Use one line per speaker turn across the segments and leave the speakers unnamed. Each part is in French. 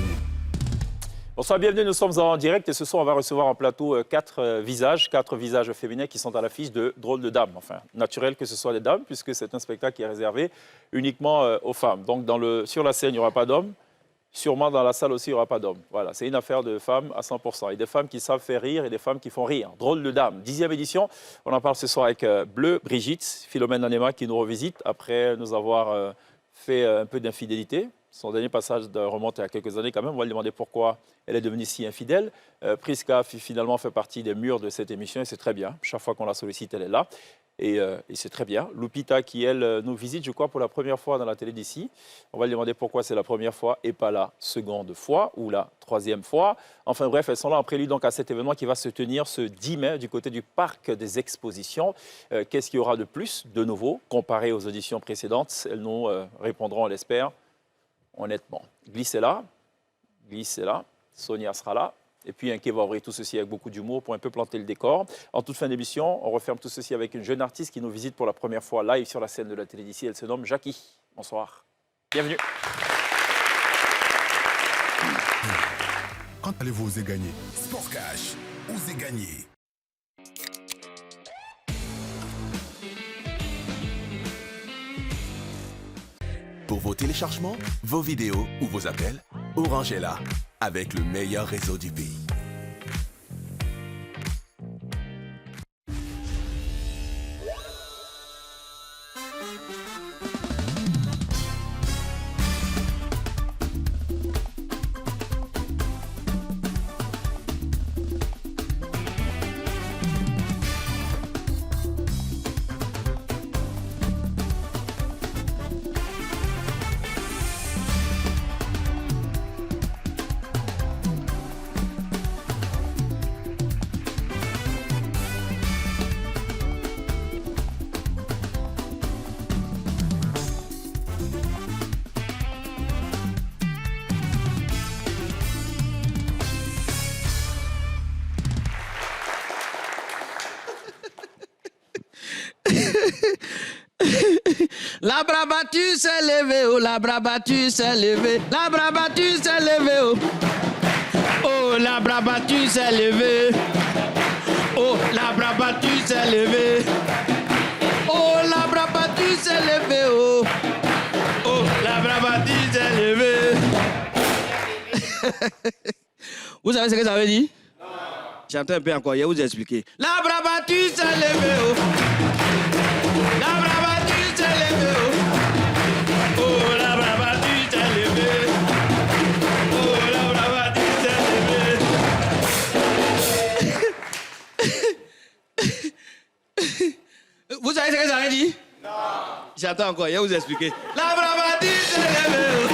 gagner.
Bonsoir, bienvenue, nous sommes en direct et ce soir on va recevoir en plateau quatre visages féminins qui sont à l'affiche de Drôle de Dames. Enfin, naturel que ce soit des dames puisque c'est un spectacle qui est réservé uniquement aux femmes. Donc sur la scène, il n'y aura pas d'hommes. Sûrement dans la salle aussi, il n'y aura pas d'hommes. Voilà, c'est une affaire de femmes à 100%. Et des femmes qui savent faire rire et des femmes qui font rire. Drôle de Dames, 10e édition. On en parle ce soir avec Bleu Brigitte, Philomène Anema qui nous revisite après nous avoir fait un peu d'infidélité. Son dernier passage remonte à quelques années quand même. On va lui demander pourquoi elle est devenue si infidèle. Prisca finalement fait partie des murs de cette émission et c'est très bien. Chaque fois qu'on la sollicite, elle est là. Et c'est très bien. Lupita qui, elle, nous visite, je crois, pour la première fois dans la télé d'ici. On va lui demander pourquoi c'est la première fois et pas la seconde fois ou la troisième fois. Enfin bref, elles sont là en prélude donc à cet événement qui va se tenir ce 10 mai du côté du Parc des Expositions. Qu'est-ce qu'il y aura de plus, de nouveau, comparé aux auditions précédentes? Elles nous répondront, on l'espère, honnêtement. Glissez là, Sonia sera là. Et puis Inké va ouvrir tout ceci avec beaucoup d'humour pour un peu planter le décor. En toute fin d'émission, on referme tout ceci avec une jeune artiste qui nous visite pour la première fois live sur la scène de la télé d'ici. Elle se nomme Jackie. Bonsoir. Bienvenue.
Quand allez-vous oser gagner? Sport Cash, osez gagner.
Pour vos téléchargements, vos vidéos ou vos appels, Orange est là, avec le meilleur réseau du pays.
La bras battu s'est levé, oh, la bras battu s'est levé, la bras battu s'est levé, oh. Oh, la bras battu s'est levé, oh, la bras battu s'est levé, oh, la bras battu s'est levé, oh, oh, la bras battu s'est levé. Vous savez ce que ça veut dire? Non. J'entends un peu encore, je vais vous expliquer. La bras battu s'est levé, oh. La bras battu s'est levé, oh. Oh, la bras battu s'est levé. Oh, la bras battu s'est levé. Vous savez ce que ça veut dire? Non. J'entends encore, je vais vous expliquer. La bras battu s'est levé, oh.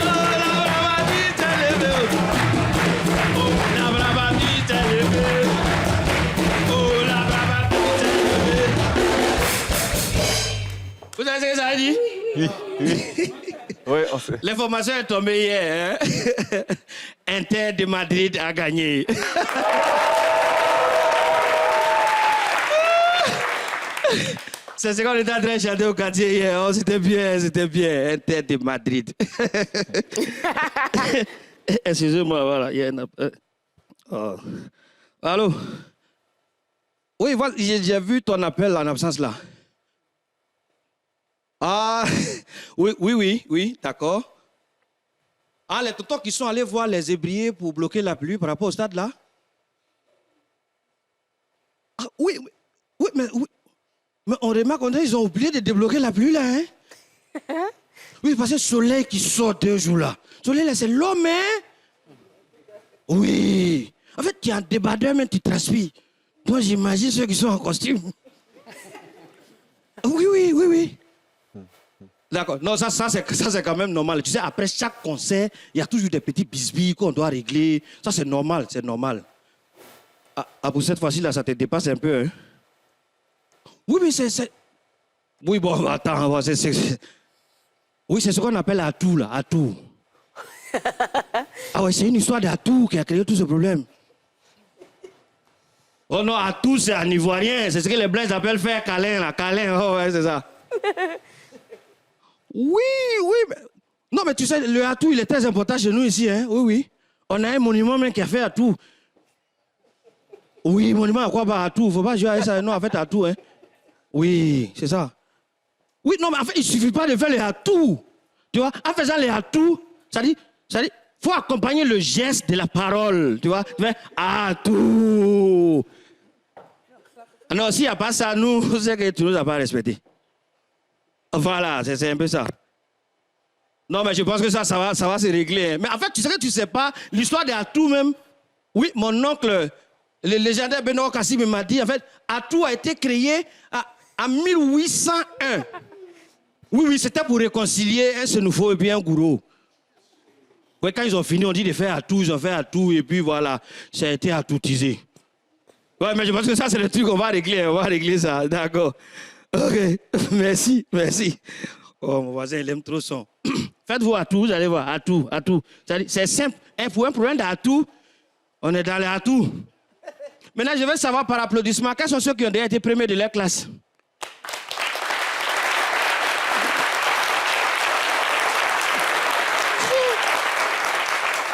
Oh, la bras battu s'est levé, oh. Oh, la bras battu s'est levé. Vous savez ce que ça veut dire?
Oui. Oui, on sait.
L'information est tombée hier. Hein? Inter de Madrid a gagné. C'est ce qu'on était en train de chanter au quartier hier. Oh, c'était bien. Inter de Madrid. Excusez-moi, voilà. Il y a oh. Allô? Oui, voilà, j'ai vu ton appel en absence là. Ah, oui, d'accord. Ah, les tontons qui sont allés voir les ébriers pour bloquer la pluie par rapport au stade là? Ah, oui, mais on remarque qu'ils ont oublié de débloquer la pluie là, hein? Oui, parce que le soleil qui sort 2 jours là. Le soleil là, c'est l'homme, hein? Oui. En fait, tu es en débardeur, mais tu transpires. Moi, j'imagine ceux qui sont en costume. Oui. D'accord. Non, ça c'est quand même normal. Tu sais, après chaque concert, il y a toujours des petits bisbilles qu'on doit régler. Ça, c'est normal. Ah, pour cette fois-ci, là, ça te dépasse un peu, hein? Oui, mais c'est... Oui, bon, attends. Oui, c'est ce qu'on appelle atout, là. Atout. Ah ouais, c'est une histoire d'atout qui a créé tout ce problème. Oh non, atout, c'est en ivoirien. C'est ce que les Blaises appellent faire câlin, là. Câlin, oh ouais, c'est ça. Oui, mais... Non, mais tu sais, le atout, il est très important chez nous ici. Hein? Oui, oui. On a un monument même qui a fait atout. Oui, monument à quoi par atout? Il ne faut pas jouer à ça. Non, en fait, atout. Hein? Oui, c'est ça. Oui, non, mais en fait, il ne suffit pas de faire les atouts. Tu vois, en faisant les atouts, ça dit, faut accompagner le geste de la parole. Tu vois, tu fais atout. Non, s'il n'y a pas ça, nous, c'est que tu ne nous as pas respecté. Voilà, c'est un peu ça. Non, mais je pense que ça va se régler. Hein. Mais en fait, tu sais que tu ne sais pas l'histoire des atouts même. Oui, mon oncle, le légendaire Benoît Kassim m'a dit, en fait, atout a été créé en 1801. Oui, c'était pour réconcilier un Sénoufo et puis un Gourou. Ouais, quand ils ont fini, on dit de faire atout, ils ont fait atout, et puis voilà, ça a été atoutisé. Ouais, mais je pense que ça, c'est le truc qu'on va régler ça, d'accord. Ok, merci. Oh, mon voisin, il aime trop son. Faites-vous atout, vous allez voir, atout. C'est simple, pour un problème d'atout, on est dans les atouts. Maintenant, je veux savoir par applaudissement, quels sont ceux qui ont déjà été premiers de leur classe?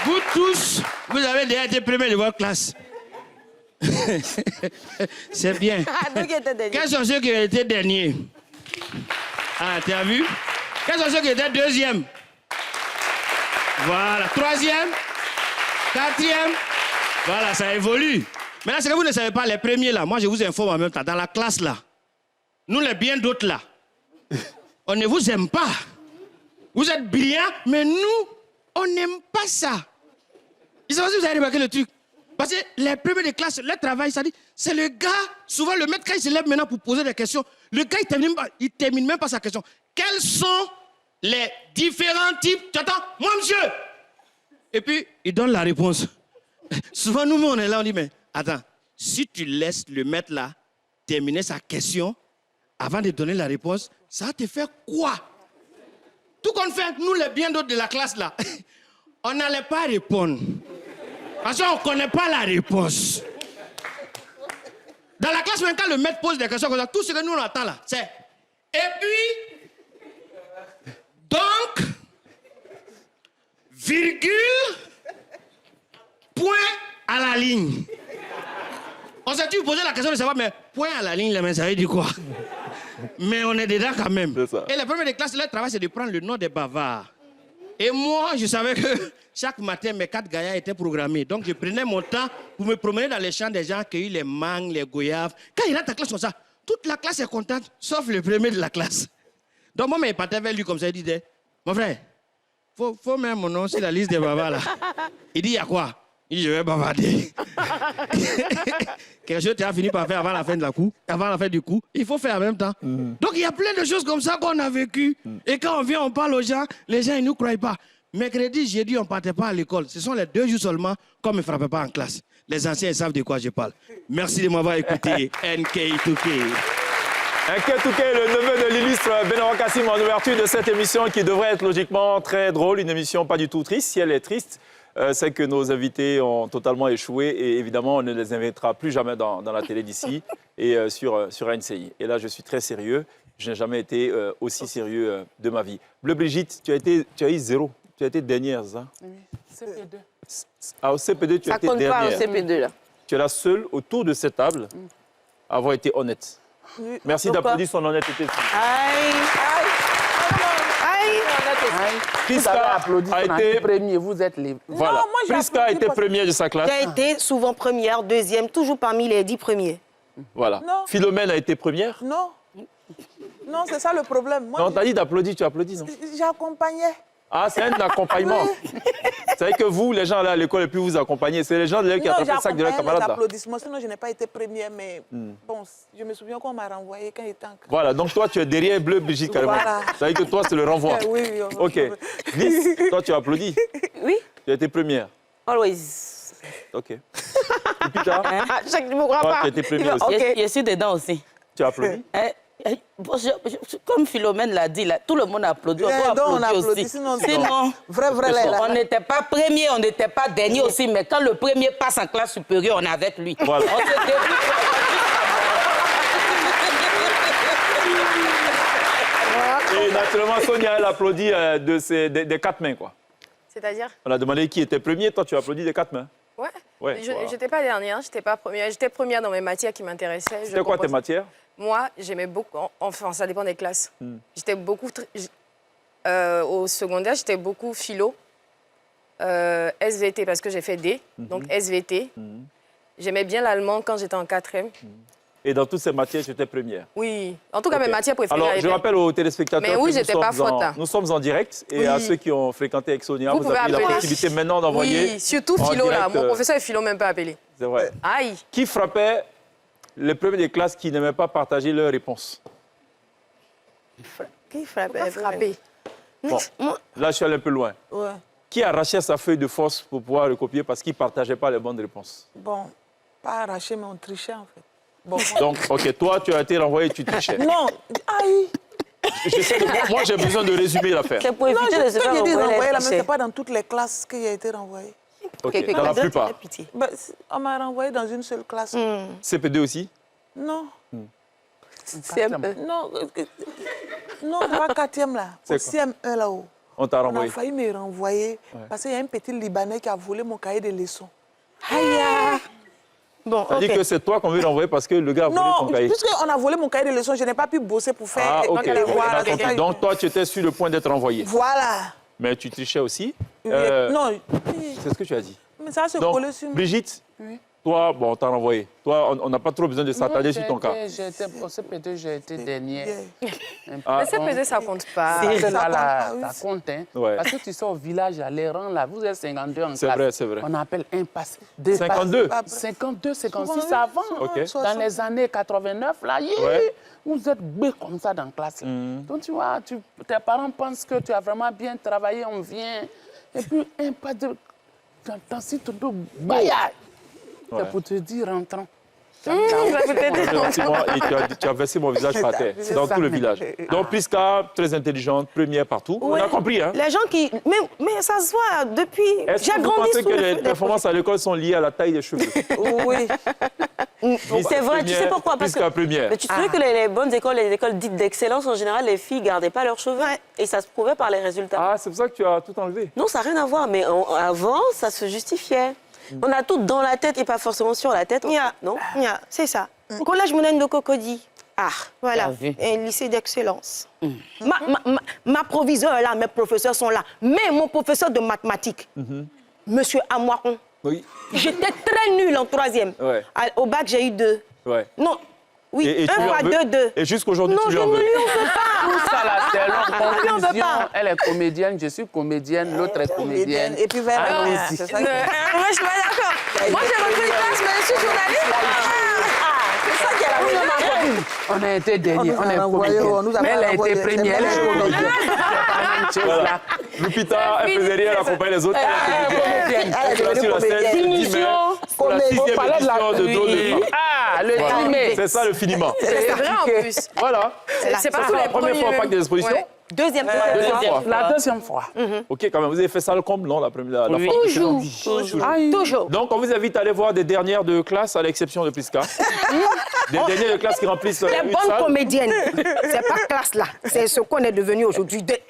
Vous tous, vous avez déjà été premiers de votre classe. C'est bien. Quels sont ceux qui ont été derniers? Ah, tu as vu? Quels sont ceux qui étaient deuxièmes? Voilà. Troisième? Quatrième? Voilà, ça évolue. Maintenant, c'est que vous ne savez pas, les premiers là, moi je vous informe en même temps, dans la classe là, nous les bien d'autres là, on ne vous aime pas. Vous êtes brillants, mais nous, on n'aime pas ça. Je ne sais pas si vous avez remarqué le truc. Parce que les premiers de classe, leur travail, ça dit, c'est le gars, souvent le maître, quand il se lève maintenant pour poser des questions, le gars, il termine même pas sa question. Quels sont les différents types? Tu attends, moi, monsieur. Et puis, il donne la réponse. Souvent, nous, on est là, on dit, mais attends, si tu laisses le maître là terminer sa question avant de donner la réponse, ça va te faire quoi? Tout qu'on fait, nous, les bien d'autres de la classe là, on n'allait pas répondre. Parce qu'on ne connaît pas la réponse. Dans la classe, même quand le maître pose des questions comme ça, tout ce que nous on attend là, c'est... Et puis... Donc... Virgule... Point à la ligne. On s'est dit poser la question de savoir, mais point à la ligne, ça veut dire quoi? Mais on est dedans quand même. Et les premiers de classe, leur travail, c'est de prendre le nom des bavards. Et moi, je savais que chaque matin, mes 4 gaillards étaient programmés. Donc, je prenais mon temps pour me promener dans les champs des gens, cueillir les mangues, les goyaves. Quand il rentre à la classe comme ça, toute la classe est contente, sauf le premier de la classe. Donc, moi, je partais vers lui comme ça, il disait, mon frère, faut mettre mon nom sur la liste des bavards là. Il dit, il y a quoi? Il dit, je vais bavarder. Quelque chose que tu as fini par faire avant la fin du cours, il faut faire en même temps. Donc, il y a plein de choses comme ça qu'on a vécues. Et quand on vient, on parle aux gens, les gens, ils ne nous croient pas. Mercredi, jeudi, on ne partait pas à l'école. Ce sont les 2 jours seulement qu'on ne me frappait pas en classe. Les anciens, ils savent de quoi je parle. Merci de m'avoir écouté. NK2K.
NK2K, le neveu de l'illustre Benoît Kassim en ouverture de cette émission qui devrait être logiquement très drôle. Une émission pas du tout triste. Si elle est triste, c'est que nos invités ont totalement échoué et évidemment, on ne les invitera plus jamais dans la télé d'ici et sur NCI. Et là, je suis très sérieux. Je n'ai jamais été aussi sérieux de ma vie. Bleu Brigitte, tu as eu 0. Tu as été dernière, ça?
Oui, CP2.
Ah, au CP2, tu as été dernière.
Ça compte pas au CP2, là.
Tu es la seule autour de cette table à avoir été honnête.
Oui.
Merci d'applaudir son honnêteté.
Aïe.
Priska a été
premier, vous êtes les...
Voilà.
Non, moi, j'ai
Priska a été première de sa classe.
J'ai été souvent première, deuxième, toujours parmi les 10 premiers.
Voilà.
Non.
Philomène a été première.
Non. Non, c'est ça le problème. Moi,
Non, t'as dit d'applaudir, tu applaudis, non?
j'accompagnais.
Ah, c'est un accompagnement. C'est vrai que vous, les gens là à l'école, et puis vous accompagnez. C'est les gens qui attrapent le sac de leurs camarades là.
Applaudissements, sinon je n'ai pas été première, mais bon, je me souviens qu'on m'a renvoyé quand j'étais en classe.
Voilà, donc toi, tu es derrière Bleu Brigitte carrément.
Voilà.
Ça veut dire que toi, c'est le renvoi.
Oui.
OK. Lys, toi, tu applaudis.
Oui,
Tu as été première.
always.
OK. Et puis toi,
Je ne me crois
toi,
pas.
tu as été première aussi.
Ok.
Je suis dedans aussi.
Tu as applaudi.
Comme Philomène l'a dit, là, tout le monde a applaudi. On doit
donc on
applaudir
applaudit,
aussi.
sinon, vrai, là.
On n'était pas premier, on n'était pas dernier aussi, mais quand le premier passe en classe supérieure, on est avec lui.
Voilà.
On se débrouille.
Et naturellement, Sonia, elle applaudit des 4 mains, quoi.
C'est-à-dire?
On a demandé qui était premier, toi, tu applaudis des 4 mains.
Ouais.
Ouais,
Je
voilà.
n'étais pas dernière, j'étais pas première. J'étais première dans mes matières qui m'intéressaient.
C'était quoi tes matières?
Moi, j'aimais beaucoup. Enfin, ça dépend des classes. J'étais beaucoup. Au secondaire, j'étais beaucoup philo. SVT, parce que j'ai fait D. Donc SVT. J'aimais bien l'allemand quand j'étais en 4e.
Et dans toutes ces matières, tu étais première.
Oui. En tout cas,
Ok.
mes matières préférées.
Alors, je
étaient-
rappelle aux téléspectateurs
Mais oui,
que
j'étais pas faute, là.
nous sommes en direct et
Oui.
à ceux qui ont fréquenté avec Sonia,
Vous
vous
pouvez
avez la
appeler.
possibilité maintenant d'envoyer.
Oui, surtout
en
philo, là.
direct,
Mon professeur est philo, même pas appelé.
C'est vrai.
Aïe.
Qui frappait les premiers des classes qui n'aimaient pas partager leurs réponses?
Qui frappe?
Pas frapper.
Bon, là, je suis allé un peu loin.
Ouais.
Qui arrachait sa feuille de force pour pouvoir recopier parce qu'il ne partageait pas les bonnes réponses?
Bon, pas arraché, mais on trichait en fait. Bon.
Donc, OK, toi, tu as été renvoyé, tu trichais.
Non, aïe.
Moi, j'ai besoin de résumer l'affaire.
C'est pour
Non,
éviter de se
quand
faire
j'ai dit renvoyer,
renvoyer
là,
les
mais ce n'est
trichets.
pas dans toutes les classes qu'il a été renvoyé.
OK,
Quelqu'un
dans la
d'autre,
plupart.
il a pitié.
Ben, on m'a renvoyé dans une seule classe.
CP2 aussi?
Non,
C'est un peu.
non, non, pas 4e là. Au
C'est quoi?
CM1 là-haut.
On t'a
On a
renvoyé.
failli me renvoyer parce qu'il y a un petit Libanais qui a volé mon cahier de leçons.
Bon,
Ça dit
ok.
que c'est toi qu'on veut renvoyer parce que le gars a volé
Non,
ton cahier.
puisqu'on a volé mon cahier de leçons, je n'ai pas pu bosser pour faire
Ah, OK.
les devoirs,
On a
c'est
compris.
ça.
Donc, toi, tu étais sur le point d'être renvoyé.
Voilà.
Mais tu trichais aussi.
Non,
C'est ce que tu as dit.
mais ça se
Donc,
collait sur moi.
Brigitte, toi, bon, on t'a renvoyé. Toi, on n'a pas trop besoin de s'attarder sur ton cas.
Au CP2, j'ai été dernière.
Ah,
Mais CP2, ça compte pas.
Parce que
ça
là,
compte pas, oui.
ça compte. Hein.
Ouais.
Parce que tu sors au village, à les rangs, là, vous êtes 52 en
C'est
classe.
vrai, c'est vrai.
On appelle un passé.
52?
52, 56
Souvent,
avant.
OK.
Dans les années 89, là,
Ouais.
vous êtes bé comme ça dans la classe. Donc, tu vois, tes parents pensent que tu as vraiment bien travaillé, on vient. Et puis, un pas de... Dans si tu peux bailler.
Ouais.
C'est pour te dire, rentrant.
Effectivement, et tu as versé mon visage par terre,
C'est
dans
ça.
tout le village. Donc, Priska, très intelligente, première partout. On a compris, hein?
Les gens qui... Mais ça se voit depuis...
Est-ce
J'ai
que vous
grandi
pensez
sous
que
le
les
feu des
performances à l'école sont liées à la taille des cheveux?
Oui.
C'est vrai, tu sais pourquoi? Parce
Priska
que...
première.
Mais tu te souviens que les bonnes écoles, les écoles dites d'excellence, en général, les filles gardaient pas leurs cheveux. Et ça se prouvait par les résultats.
Ah, c'est pour ça que tu as tout enlevé.
Non, ça n'a rien à voir, mais avant, ça se justifiait. On a tout dans la tête et pas forcément sur la tête. Non?
C'est ça. Collège Moulin de Cocody.
Ah,
Voilà,
T'as vu.
un lycée d'excellence.
ma proviseure est là, mes professeurs sont là. Mais mon professeur de mathématiques, Monsieur Amoiron,
Oui.
j'étais très nulle en 3e.
Ouais.
Au bac, j'ai eu 2.
Ouais.
Non, oui,
Et tu
1
lui en
fois
veux
2, 2.
Et jusqu'aujourd'hui,
Non,
tu
je
lui en
ne
veux.
lui en veux pas.
Tout ça, là, c'est long.
lui, on veut
Conclusion,
pas.
elle est comédienne, je suis comédienne, l'autre est comédienne.
Et puis vers
Allons-y.
c'est ça.
Moi, je suis pas d'accord. Moi, j'ai repris une classe, mais je suis journaliste.
C'est ça qui est la vérité.
On a été dernier,
On
on
nous
est
a renvoyé,
comédienne.
on nous a
Mais elle a
renvoyé.
été première, elle est
C'est
comédienne. C'est pas la même chose,
Voilà.
là.
Lupita, elle faisait rien, elle accompagnait les autres.
Elle est comédienne.
Elle est
Elle est sur la scène
comédienne.
du 10 mai, pour la 6e
Au palais de la-
édition de Drôle de Femme.
Ah, le
Voilà.
10 mai.
C'est ça le finiment.
C'est vrai en plus.
Voilà.
C'est pas
Ça
tous
sera
les
la première fois au parc des expositions.
Ouais.
Deuxième fois.
Deuxième fois.
La deuxième fois.
OK, quand même, vous avez fait ça le comble, non, la première la
Oui.
fois précédente?
Toujours.
Donc, on vous invite à aller voir des dernières de classe, à l'exception de Priska. Des dernières de classe qui remplissent
Les
une
bonnes
salle.
comédiennes, c'est pas classe là, c'est ce qu'on est devenu aujourd'hui, des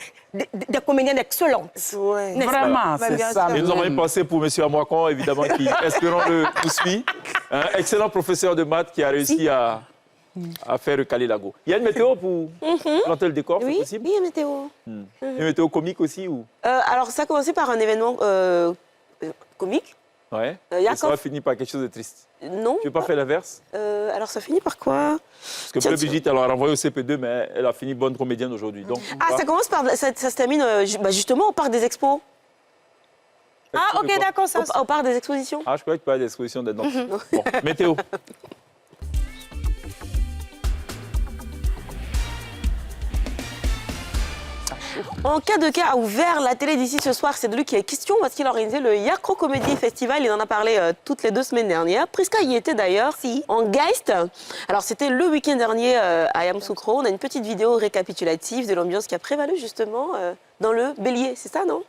comédiennes excellentes.
Ouais.
Vraiment,
Mais
c'est
bien
ça.
sûr.
Et nous avons
même.
une pensée pour M. Amoakon, évidemment, qui, espérons-le, nous suit. Un excellent professeur de maths qui a réussi à faire recaler l'ago. Il y a une météo pour planter le décor, c'est
Oui,
possible?
oui, météo.
Une météo comique aussi ou...
Alors, ça a commencé par un événement comique.
Ouais.
Il y a
Et ça va finir par quelque chose de triste.
Non.
Tu veux pas faire l'inverse?
Alors, ça finit par quoi?
Parce que Brigitte, elle l'a renvoyée au CP2, mais elle a fini bonne comédienne aujourd'hui. Donc, on
Ah,
va-
ça commence par... Ça se termine justement au parc des expos.
Ah, ok, d'accord, ça.
Au parc des expositions.
Ah, je croyais que tu parlais d'exposition des notes. Bon, météo.
En cas de cas a ouvert la télé d'ici ce soir, c'est de lui qui est question parce qu'il a organisé le Yakro Comedy Festival. Il en a parlé toutes les 2 semaines dernières. Priska y était d'ailleurs, en Geist. Alors c'était le week-end dernier à Yamoussoukro. On a une petite vidéo récapitulative de l'ambiance qui a prévalu justement dans le Bélier. C'est ça, non?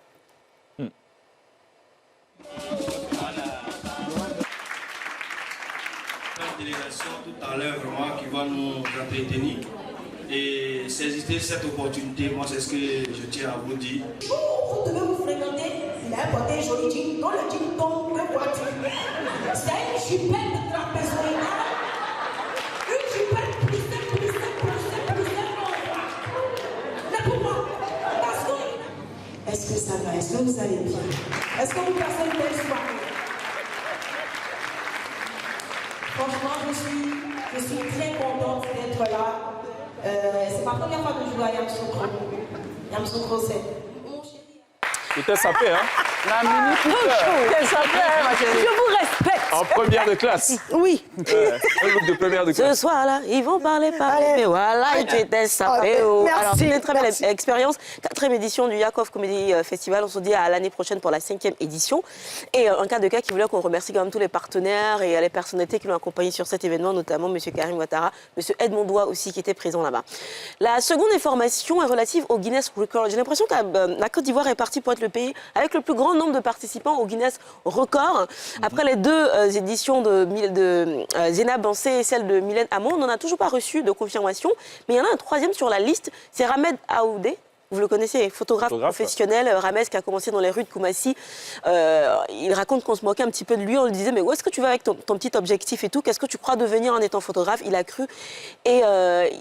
Délégation tout à l'heure vraiment qui va nous entretenir.
et saisissez cette opportunité. Moi, c'est ce que je tiens à vous dire.
Vous devez vous fréquenter. Il a porté un joli jean. Quand le jean tombe, que vois-tu? C'est une chupette de trapézoïdale. Une chupette plus mais pour moi, parce que... Est-ce que ça va? Est-ce que vous allez bien? Est-ce que vous passez une belle soirée? Franchement, je suis très contente d'être là. C'est ma première fois que je joue à Yamoussoukro. Yamoussoukro, c'est...
C'était sapé, hein?
La minute, c'est ça, ma chérie.
Je vous respecte.
En première de classe.
Oui.
Un look de première de
Ce
classe.
soir-là, ils vont parler. Mais voilà, et tu étais sapé. Alors, c'était une très belle expérience. 4e édition du Yakov Comedy Festival. On se dit à l'année prochaine pour la 5e édition. Et un cas de cas qui voulait qu'on remercie quand même tous les partenaires et les personnalités qui l'ont accompagné sur cet événement, notamment M. Karim Ouattara, M. Edmond Doua aussi qui était présent là-bas. La seconde information est relative au Guinness Record. J'ai l'impression que la Côte d'Ivoire est partie pour être le pays avec le plus grand nombre de participants au Guinness Record. Après les deux éditions de Zénab Bansé et celle de Mylène Hamon, on n'en a toujours pas reçu de confirmation. Mais il y en a un troisième sur la liste, c'est Ramed Aoudé. Vous le connaissez, photographe professionnel, Rames, qui a commencé dans les rues de Koumassi. Il raconte qu'on se moquait un petit peu de lui. On lui disait, mais où est-ce que tu vas avec ton petit objectif et tout? Qu'est-ce que tu crois devenir en étant photographe? Il a cru. Et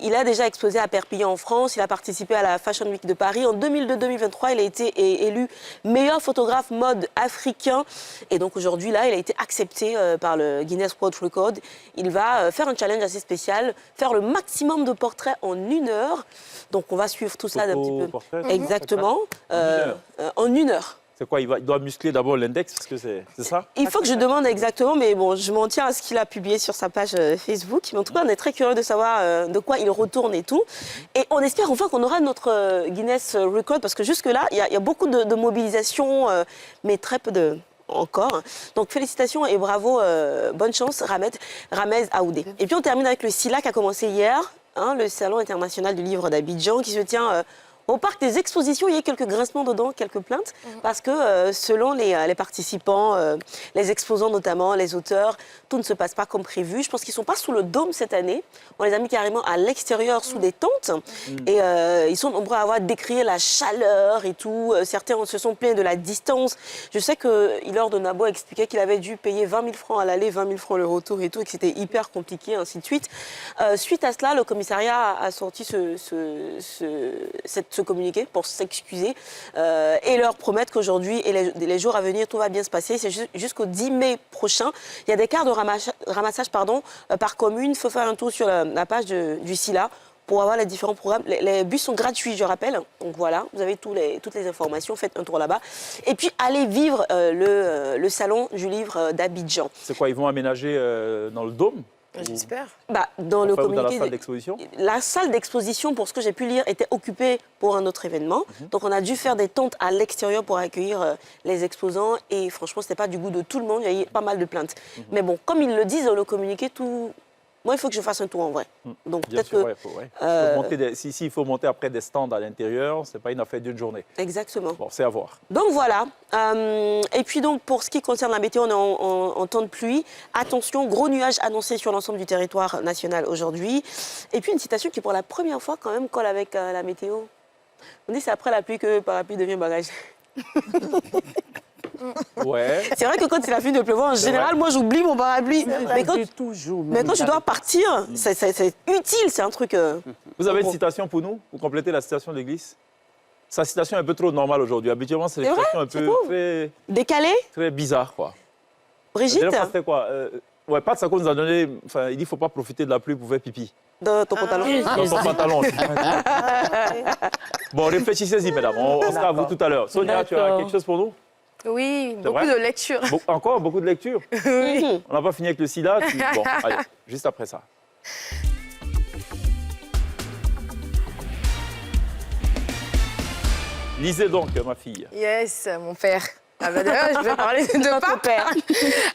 il a déjà exposé à Perpignan en France. Il a participé à la Fashion Week de Paris. En 2002-2023, il a été élu meilleur photographe mode africain. Et donc aujourd'hui, là, il a été accepté par le Guinness World Record. Il va faire un challenge assez spécial, faire le maximum de portraits en 1 heure. Donc on va suivre tout ça d'un petit peu. Exactement, en 1 heure.
C'est quoi, il doit muscler d'abord l'index, parce que c'est ça?
Il faut que je demande exactement, mais bon, je m'en tiens à ce qu'il a publié sur sa page Facebook. Mais en tout cas, on est très curieux de savoir de quoi il retourne et tout. Et on espère enfin qu'on aura notre Guinness Record, parce que jusque-là, il y a beaucoup de mobilisation, mais très peu de... encore. Donc félicitations et bravo, bonne chance, Ramez Aoudé. Et puis on termine avec le SILA qui a commencé hier, hein, le Salon international du livre d'Abidjan, qui se tient au parc des expositions. Il y a quelques grincements dedans, quelques plaintes, parce que selon les participants, les exposants notamment, les auteurs, tout ne se passe pas comme prévu. Je pense qu'ils ne sont pas sous le dôme cette année. On les a mis carrément à l'extérieur, sous des tentes. Et ils sont nombreux à avoir décrié la chaleur et tout. Certains se sont plaints de la distance. Je sais que Hilor de Nabo expliquait qu'il avait dû payer 20 000 francs à l'aller, 20 000 francs le retour et tout, et que c'était hyper compliqué, ainsi de suite. Suite à cela, le commissariat a sorti ce communiqué pour s'excuser et leur promettre qu'aujourd'hui et les jours à venir, tout va bien se passer. C'est jusqu'au 10 mai prochain. Il y a des quarts de ramassage par commune. Il faut faire un tour sur la page du SILA pour avoir les différents programmes. Les bus sont gratuits, je rappelle. Donc voilà, vous avez toutes les informations. Faites un tour là-bas. Et puis, allez vivre le salon du livre d'Abidjan.
C'est quoi, ils vont aménager dans le dôme?
J'espère.
Dans le communiqué,
dans la salle d'exposition?
La salle d'exposition, pour ce que j'ai pu lire, était occupée pour un autre événement. Donc on a dû faire des tentes à l'extérieur pour accueillir les exposants. Et franchement, ce n'était pas du goût de tout le monde. Il y a eu pas mal de plaintes. Mais bon, comme ils le disent dans le communiqué, moi, il faut que je fasse un tour en vrai. Donc peut-être que...
S'il faut monter après des stands à l'intérieur, ce n'est pas une affaire d'une journée.
Exactement.
Bon, c'est à voir.
Donc voilà. Et puis donc, pour ce qui concerne la météo, on est en temps de pluie. Attention, gros nuages annoncés sur l'ensemble du territoire national aujourd'hui. Et puis une citation qui, pour la première fois, quand même, colle avec la météo. On dit c'est après la pluie que parapluie devient bagage.
Ouais.
C'est vrai que quand il a fini de pleuvoir, en général, moi j'oublie mon parapluie. Mais quand je dois partir, c'est utile, c'est un truc.
Vous avez une citation pour nous, pour compléter la citation de l'Église? Sa citation est un peu trop normale aujourd'hui. Habituellement, c'est une citation un peu
décalée,
très bizarre, quoi.
Brigitte.
C'était quoi? Ouais, Pat Sako nous a donné. Enfin, il dit qu'il ne faut pas profiter de la pluie pour faire pipi.
Dans ton pantalon.
Dans ton pantalon. Bon, réfléchissez-y, mesdames. On sera à vous tout à l'heure. Sonia, tu as quelque chose pour nous?
Oui, beaucoup de lectures.
Encore beaucoup de lectures?
Oui.
On n'a pas fini avec le SIDA. Bon, allez, juste après ça. Lisez donc, ma fille.
Yes, mon père. Ah ben d'ailleurs, je vais parler de pape.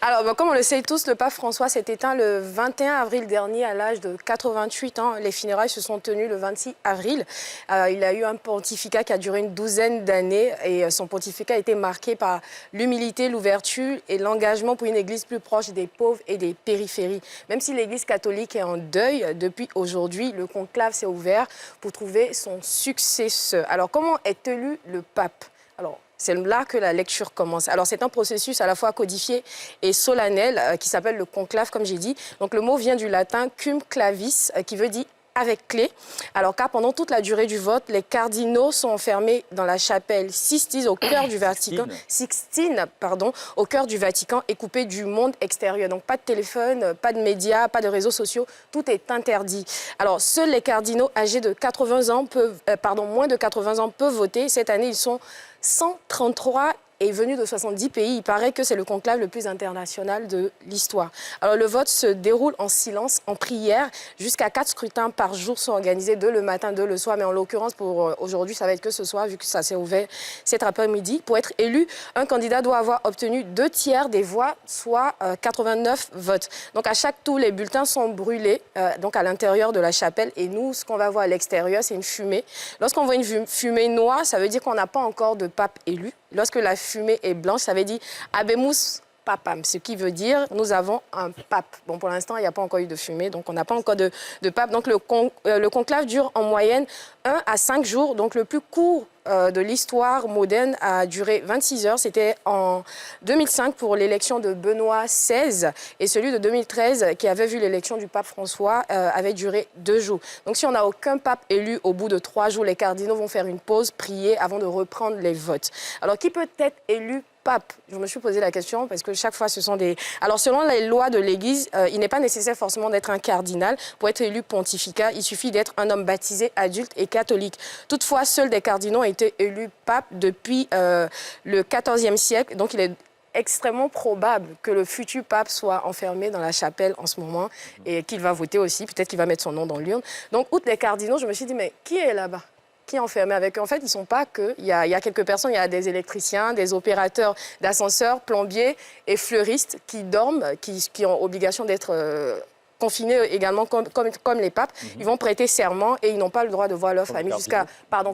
Alors, comme on le sait tous, le pape François s'est éteint le 21 avril dernier à l'âge de 88 ans. Les funérailles se sont tenues le 26 avril. Il a eu un pontificat qui a duré une douzaine d'années et son pontificat a été marqué par l'humilité, l'ouverture et l'engagement pour une église plus proche des pauvres et des périphéries. Même si l'église catholique est en deuil, depuis aujourd'hui, le conclave s'est ouvert pour trouver son successeur. Alors, comment est élu le pape? Alors, c'est là que la lecture commence. Alors, c'est un processus à la fois codifié et solennel qui s'appelle le conclave, comme j'ai dit. Donc, le mot vient du latin cum clavis, qui veut dire avec clé. Alors, car pendant toute la durée du vote, les cardinaux sont enfermés dans la chapelle Sixtine, au cœur du Vatican. Sixtine, pardon, au cœur du Vatican et coupés du monde extérieur. Donc, pas de téléphone, pas de médias, pas de réseaux sociaux. Tout est interdit. Alors, seuls les cardinaux âgés de 80 ans peuvent, moins de 80 ans peuvent voter. Cette année, ils sont 133 et venus de 70 pays. Il paraît que c'est le conclave le plus international de l'histoire. Alors, le vote se déroule en silence, en prière. Jusqu'à 4 scrutins par jour sont organisés, 2 le matin, 2 le soir. Mais en l'occurrence, pour aujourd'hui, ça va être que ce soir, vu que ça s'est ouvert cet après-midi. Pour être élu, un candidat doit avoir obtenu 2 tiers des voix, soit 89 votes. Donc, à chaque tour, les bulletins sont brûlés donc à l'intérieur de la chapelle. Et nous, ce qu'on va voir à l'extérieur, c'est une fumée. Lorsqu'on voit une fumée noire, ça veut dire qu'on n'a pas encore de pape élu. Lorsque la fumée est blanche, ça veut dire « habemus papam », ce qui veut dire « nous avons un pape ». Bon, pour l'instant, il n'y a pas encore eu de fumée, donc on n'a pas encore de pape. Donc le conclave dure en moyenne 1 à 5 jours. Donc le plus court de l'histoire moderne a duré 26 heures. C'était en 2005 pour l'élection de Benoît XVI. Et celui de 2013, qui avait vu l'élection du pape François, avait duré 2 jours. Donc si on n'a aucun pape élu au bout de 3 jours, les cardinaux vont faire une pause, prier avant de reprendre les votes. Alors qui peut être élu pape? Je me suis posé la question parce que chaque fois, ce sont des... Alors, selon les lois de l'Église, il n'est pas nécessaire forcément d'être un cardinal. Pour être élu pontificat, il suffit d'être un homme baptisé, adulte et catholique. Toutefois, seuls des cardinaux ont été élus pape depuis le XIVe siècle. Donc, il est extrêmement probable que le futur pape soit enfermé dans la chapelle en ce moment et qu'il va voter aussi. Peut-être qu'il va mettre son nom dans l'urne. Donc, outre les cardinaux, je me suis dit, mais qui est là-bas? Qui est enfermé avec eux? En fait, ils ne sont pas que. Il y a quelques personnes, il y a des électriciens, des opérateurs d'ascenseurs, plombiers et fleuristes qui dorment, qui ont obligation d'être confinés également comme les papes. Ils vont prêter serment et ils n'ont pas le droit de voir leur famille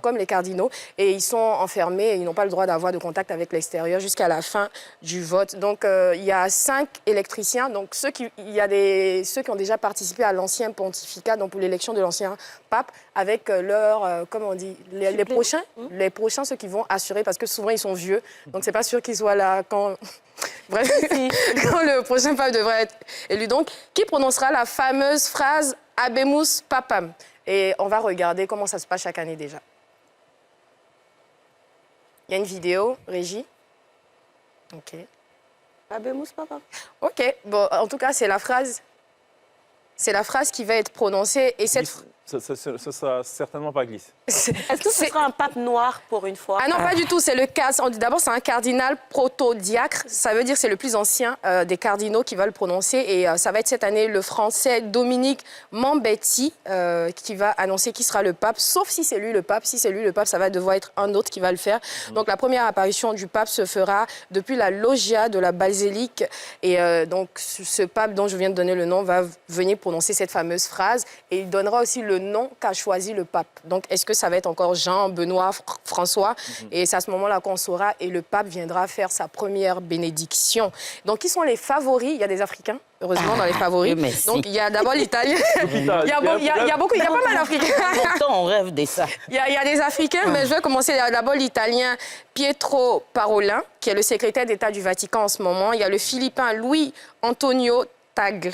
comme les cardinaux. Et ils sont enfermés et ils n'ont pas le droit d'avoir de contact avec l'extérieur jusqu'à la fin du vote. Donc, il y a 5 électriciens. Donc, ceux qui ont déjà participé à l'ancien pontificat, donc pour l'élection de l'ancien pape, avec comment on dit, les prochains, ceux qui vont assurer, parce que souvent, ils sont vieux. Donc, c'est pas sûr qu'ils soient là quand... Bref, quand le prochain pape devrait être élu. Donc, qui prononcera la fameuse phrase « habemus papam ». Et on va regarder comment ça se passe chaque année déjà. Il y a une vidéo, Régie. OK.
Habemus papam.
OK. Bon, en tout cas, c'est la phrase qui va être prononcée. Et cette...
Ce sera certainement pas glisse.
Est-ce que ce sera un pape noir pour une fois?
Ah non, pas du tout. C'est le cas. D'abord, c'est un cardinal protodiacre. Ça veut dire que c'est le plus ancien des cardinaux qui va le prononcer. Et ça va être cette année le français Dominique Mambetti qui va annoncer qui sera le pape. Sauf si c'est lui le pape. Si c'est lui le pape, ça va devoir être un autre qui va le faire. Donc la première apparition du pape se fera depuis la loggia de la basilique. Et donc ce pape dont je viens de donner le nom va venir prononcer cette fameuse phrase. Et il donnera aussi le nom qu'a choisi le pape. Donc, est-ce que ça va être encore Jean, Benoît, François? Et c'est à ce moment-là qu'on saura. Et le pape viendra faire sa première bénédiction. Donc, qui sont les favoris? Il y a des Africains, heureusement, dans les favoris. Donc, il y a d'abord l'Italien. Il y a pas mal d'Africains.
On rêve de ça.
Il y a des Africains, mais je vais commencer d'abord l'Italien Pietro Parolin, qui est le secrétaire d'État du Vatican en ce moment. Il y a le Philippin Louis Antonio Tagle,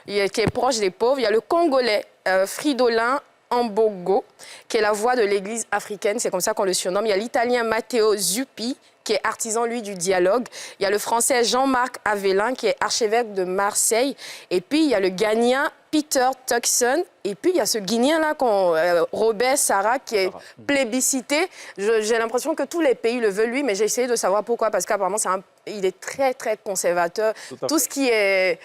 qui est proche des pauvres. Il y a le Congolais Fridolin Ambogo, qui est la voix de l'Église africaine, c'est comme ça qu'on le surnomme. Il y a l'Italien Matteo Zuppi, qui est artisan, lui, du dialogue. Il y a le Français Jean-Marc Avelin, qui est archevêque de Marseille. Et puis, il y a le Ghanéen Peter Tuckson. Et puis, il y a ce Guinéen-là, Robert Sarah, qui est plébiscité. J'ai l'impression que tous les pays le veulent, lui, mais j'ai essayé de savoir pourquoi, parce qu'apparemment, il est très, très conservateur. Tout ce qui est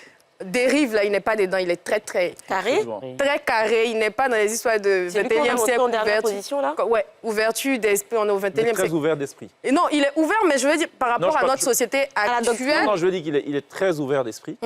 dérive, là, il n'est pas dedans. Il est très, très
Carré.
très carré. Il n'est pas dans les histoires de
C'est lui qu'on a
21e
montré
siècle.
en dernière position, là.
Ouais, ouverture d'esprit. On est au
Il est
21e
très
siècle.
ouvert d'esprit.
Et non, il est ouvert, mais je veux dire, par rapport à notre société actuelle.
Non, je veux dire qu'il est très ouvert d'esprit,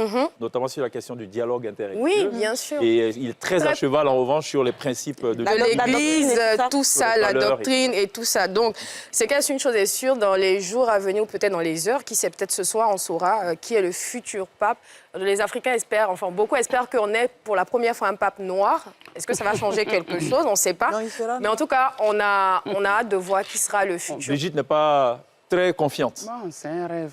notamment sur la question du dialogue interreligieux.
Oui, bien sûr.
Et il est très à cheval, en revanche, sur les principes de
l'Église, tout
Sur
ça,
les
la
valeurs
doctrine et tout ça. Donc, c'est qu'une chose est sûre, dans les jours à venir ou peut-être dans les heures, qui sait, peut-être ce soir, on saura qui est le futur pape. Les Africains espèrent, enfin beaucoup espèrent qu'on ait pour la première fois un pape noir. Est-ce que ça va changer quelque chose? On ne sait pas.
Non, il sera
Mais en tout cas, on a hâte de voir qui sera le futur.
Brigitte n'est pas très confiante.
Non, c'est un rêve.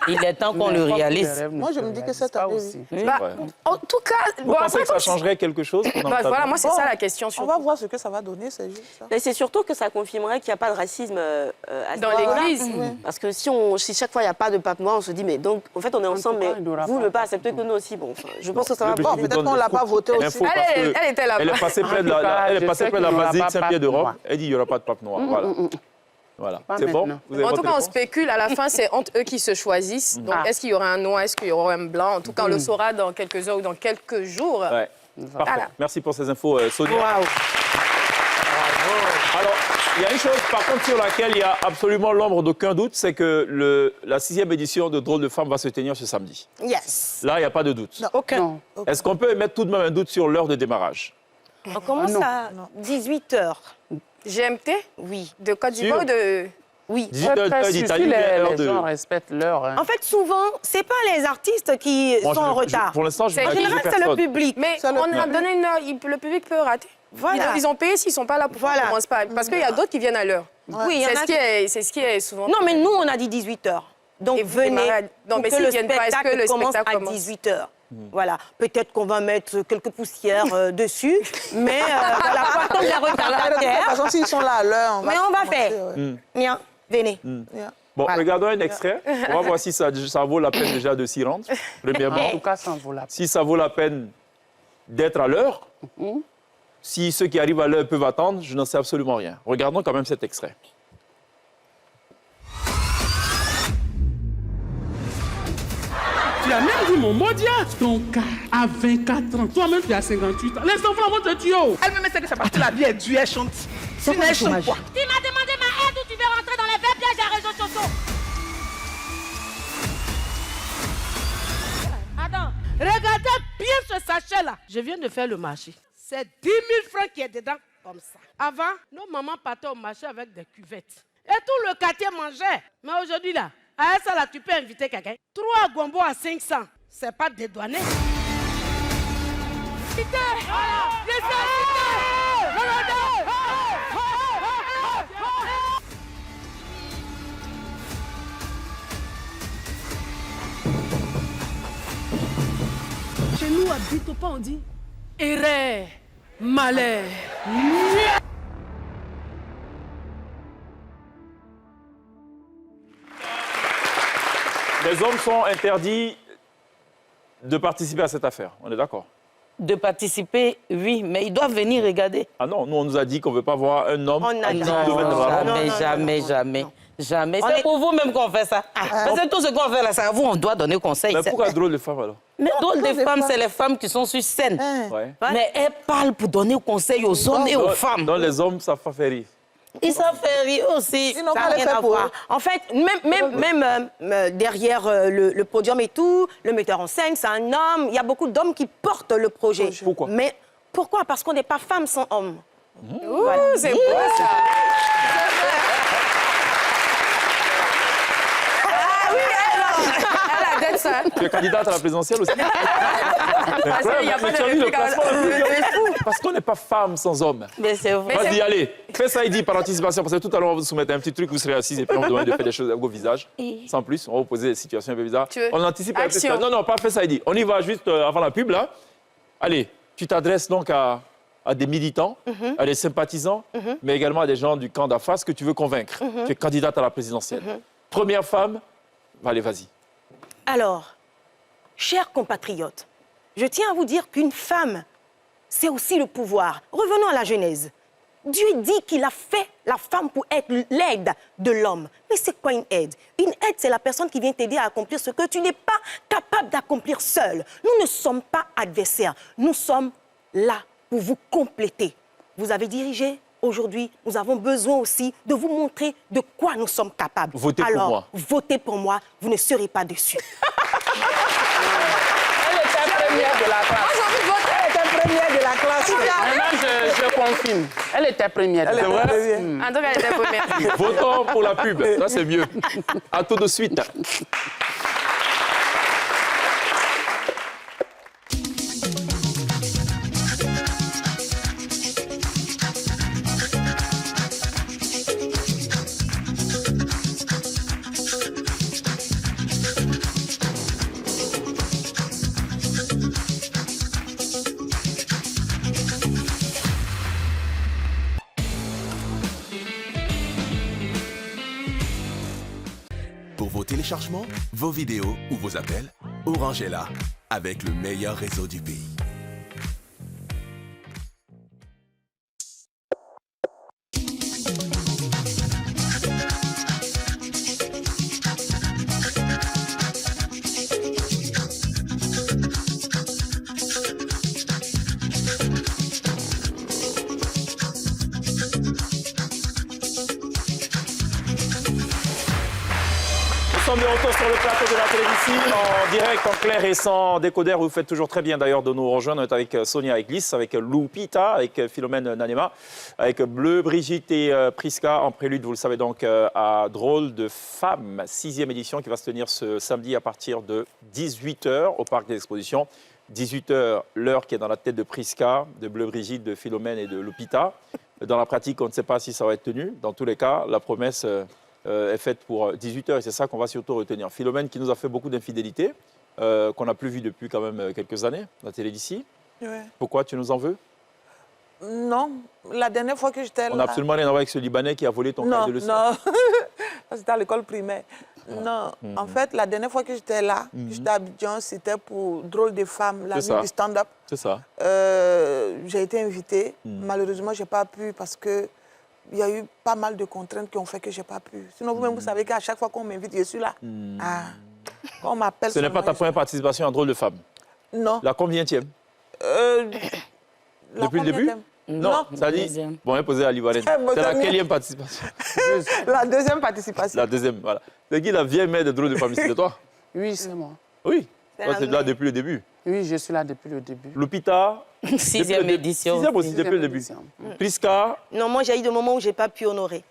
Il est temps qu'on le réalise.
Moi, je me dis que cette année,
aussi.
Bah, en tout cas,
Vous pensez que ça changerait quelque chose pendant le
voilà,
tableau?
moi, c'est ça la question.
on va voir ce que ça va donner, c'est juste ça.
Mais c'est surtout que ça confirmerait qu'il n'y a pas de racisme à ce
Dans
niveau-là.
l'Église.
Parce que si chaque fois il n'y a pas de pape noir, on se dit, mais donc, en fait, on est ensemble, mais vous ne pouvez pas accepter que nous aussi. Bon, enfin, je pense que ça va
Le
pas.
Brigitte vous
Peut-être
donne
qu'on ne l'a
des
pas voté aussi.
infos parce que
Elle était là-bas.
Elle est passée près de
En tout cas,
la
je sais
basilique
qu'il n'y aura
Saint-Pierre
pas
de Rome.
pape
Elle dit il n'y aura pas de pape noir. Voilà. Voilà.
Pas
C'est bon?
maintenant.
Vous avez
En
votre
tout cas, on
réponse?
spécule. À la fin, c'est entre eux qui se choisissent. Donc, est-ce qu'il y aura un noir, est-ce qu'il y aura un blanc? En tout cas, on le saura dans quelques heures ou dans quelques jours.
Ouais. Parfait.
Voilà.
Merci pour ces infos, Sonia. Alors, il y a une chose, par contre, sur laquelle il y a absolument l'ombre d'aucun doute, c'est que la 6e édition de Drôle de Femme va se tenir ce samedi.
Yes.
Là, il n'y a pas de doute.
Non.
Aucun.
Non.
Est-ce qu'on peut émettre tout de même un doute sur l'heure de démarrage?
On commence à 18h.
GMT?
Oui.
De Côte d'Ivoire ou de...
Oui.
18 heures
Très
d'Italie,
suffit,
heure
les
de...
gens respectent l'heure. Hein.
En fait, souvent, c'est pas les artistes qui
Moi,
sont en retard.
pour l'instant, je
C'est
ne
En
vais
général, c'est le public.
Mais
Ça, le-
on a donné une heure, le public peut rater.
Voilà.
Ils ont payé s'ils ne sont pas là pour
Voilà.
on commence pas. Parce qu'il y a d'autres qui viennent à l'heure.
Oui, il y en a
C'est ce qui est souvent...
Non, mais nous, on a dit 18h. Donc,
Et vous
venez
démarrez non,
pour
mais
que
s'ils
le
viennent pas, est-ce que
spectacle
le
commence
spectacle
à
commence
18h. Voilà. Peut-être qu'on va mettre quelques poussières dessus, mais voilà, pas comme les
De toute
retardataires.
façon, s'ils sont là à l'heure,
Mais on va
commencer,
faire.
ouais.
Bien, venez.
Bon, regardons un extrait. On va voir si ça vaut la peine déjà de s'y rendre. Premièrement,
En tout cas, ça en vaut la peine.
si ça vaut la peine d'être à l'heure. Si ceux qui arrivent à l'heure peuvent attendre, je n'en sais absolument rien. Regardons quand même cet extrait.
Tu as même dit mon mot, Dia. Ton cas a 24 ans. Toi-même, tu as 58 ans. Les enfants vont te tuer.
Elle me met que c'est parce que la vie est dure, elle chante.
C'est quoi le chômage? Tu m'as demandé ma aide ou tu veux rentrer dans les vrais pièges des réseaux sociaux?
Attends, regardez bien ce sachet-là. Je viens de faire le marché. C'est 10 000 francs qui est dedans, comme ça. Avant, nos mamans partaient au marché avec des cuvettes. Et tout le quartier mangeait. Mais aujourd'hui, là, à ça, là, tu peux inviter quelqu'un. 3 gombos à 500. C'est pas dédouané. Chez nous, à Bitopa, on dit erreur, malheur.
Les hommes sont interdits de participer à cette affaire. On est d'accord?
De participer, oui, mais ils doivent venir regarder.
Ah non, nous on nous a dit qu'on ne veut pas voir un homme à 10
Non,
km de la Rome.
jamais. C'est pour vous même qu'on fait ça. Parce que tout ce qu'on fait là, c'est à vous, on doit donner conseil.
Mais pourquoi drôle de femme alors?
Mais drôle de femmes, c'est les femmes qui sont sur scène.
Ouais.
Mais elles parlent pour donner conseil aux hommes et aux femmes.
Donc les hommes, ça fait faire rire.
Ils savent faire rire aussi.
Ils n'ont
Ça
pas
n'a
les
rien
fait
à
pour
voir.
eux.
En fait, même derrière le podium et tout, le metteur en scène, c'est un homme. Il y a beaucoup d'hommes qui portent le projet.
Pourquoi?
Mais pourquoi? Parce qu'on n'est pas femme sans homme.
C'est beau ça. Elle a dit ça.
Tu es candidate à la présidentielle aussi?
Il y a pas de
Tu as vu le
réplique.
classement? Parce qu'on n'est pas femme sans homme.
Mais c'est vrai.
Vas-y, allez, fais ça, il dit par anticipation, parce que tout à l'heure, on va vous soumettre un petit truc, vous serez assis et puis on vous demande de faire des choses avec vos visages. Sans plus, on va vous poser des situations un peu bizarres.
Tu veux-
On anticipe un peu
Action.
ça. Non, pas fait ça, il dit. On y va juste avant la pub, là. Allez, tu t'adresses donc à des militants, à des sympathisants, mais également à des gens du camp d'en face que tu veux convaincre. Tu es candidate à la présidentielle. Première femme, allez, vas-y.
Alors, chers compatriotes, je tiens à vous dire qu'une femme, c'est aussi le pouvoir. Revenons à la Genèse. Dieu dit qu'il a fait la femme pour être l'aide de l'homme. Mais c'est quoi une aide? Une aide, c'est la personne qui vient t'aider à accomplir ce que tu n'es pas capable d'accomplir seul. Nous ne sommes pas adversaires. Nous sommes là pour vous compléter. Vous avez dirigé. Aujourd'hui, nous avons besoin aussi de vous montrer de quoi nous sommes capables.
Votez pour moi.
Votez pour moi. Vous ne serez pas déçus.
Elle était première de la classe.
Elle était première de la classe.
Maintenant, je confirme. Elle était première.
C'est vrai?
En tout cas, elle était première.
Votons pour la pub, ça c'est mieux. À tout de suite.
Pour vos téléchargements, vos vidéos ou vos appels, Orange est là, avec le meilleur réseau du pays.
Nous sommes de retour sur le plateau de la télévision, en direct, en clair et sans décodeur. Vous faites toujours très bien d'ailleurs de nous rejoindre. On est avec Sonia Eglis, avec Lupita, avec Philomène Nanema, avec Bleu, Brigitte et Priska en prélude, vous le savez donc, à Drôle de Femme, 6e édition qui va se tenir ce samedi à partir de 18h au Parc des Expositions. 18h, l'heure qui est dans la tête de Priska, de Bleu, Brigitte, de Philomène et de Lupita. Dans la pratique, on ne sait pas si ça va être tenu. Dans tous les cas, la promesse est faite pour 18h et c'est ça qu'on va surtout retenir. Philomène qui nous a fait beaucoup d'infidélité, qu'on n'a plus vu depuis quand même quelques années, la télé d'ici.
Ouais.
Pourquoi tu nous en veux?
Non, la dernière fois que j'étais là...
On n'a absolument rien à voir avec ce Libanais qui a volé ton cahier de leçons.
Non, c'était à l'école primaire. Non, en fait, la dernière fois que j'étais là, j'étais à Abidjan, c'était pour Drôle de Femme, la nuit du stand-up.
C'est ça.
J'ai été invitée. Malheureusement, je n'ai pas pu parce que il y a eu pas mal de contraintes qui ont fait que je n'ai pas pu. Sinon, vous-même, vous savez qu'à chaque fois qu'on m'invite, je suis là. Ah. Quand on m'appelle...
Ce n'est pas ta première participation à Drôle de Femme?
Non.
La combienième? Depuis le début? Non, ça dit... Bon, on posé à l'Ivoirienne. C'est la quelle participation?
La deuxième participation.
La deuxième, voilà. C'est qui la vieille mère de Drôle de Femme? C'est toi?
Oui, c'est moi.
Oui. C'est là depuis le début.
Oui, je suis là depuis le début.
Lupita?
6e édition.
6e aussi, depuis le début. Priska?
Non, moi, j'ai eu des moments où je n'ai pas pu honorer.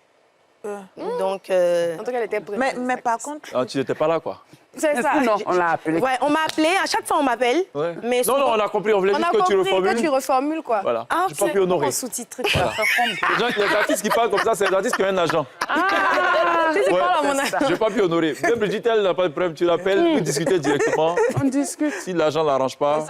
Donc...
En tout cas, elle était première.
Mais par contre...
Ah, tu n'étais pas là, quoi.
C'est ça.
Non, on l'a appelé.
Ouais, on m'a appelé, à chaque fois on m'appelle.
Ouais.
Mais
non, on a compris, on voulait juste que tu reformules.
Que tu reformules, quoi.
Voilà,
Ah,
je n'ai pas pu honorer.
Sous-titré.
Voilà. Les artistes qui parlent comme ça, c'est les artistes qui ont un agent.
C'est
Ouais,
pas là, mon
je n'ai pas pu honorer. Même Brigitte, elle n'a pas de problème, tu l'appelles, vous discutez directement.
On discute.
Si l'argent ne l'arrange pas.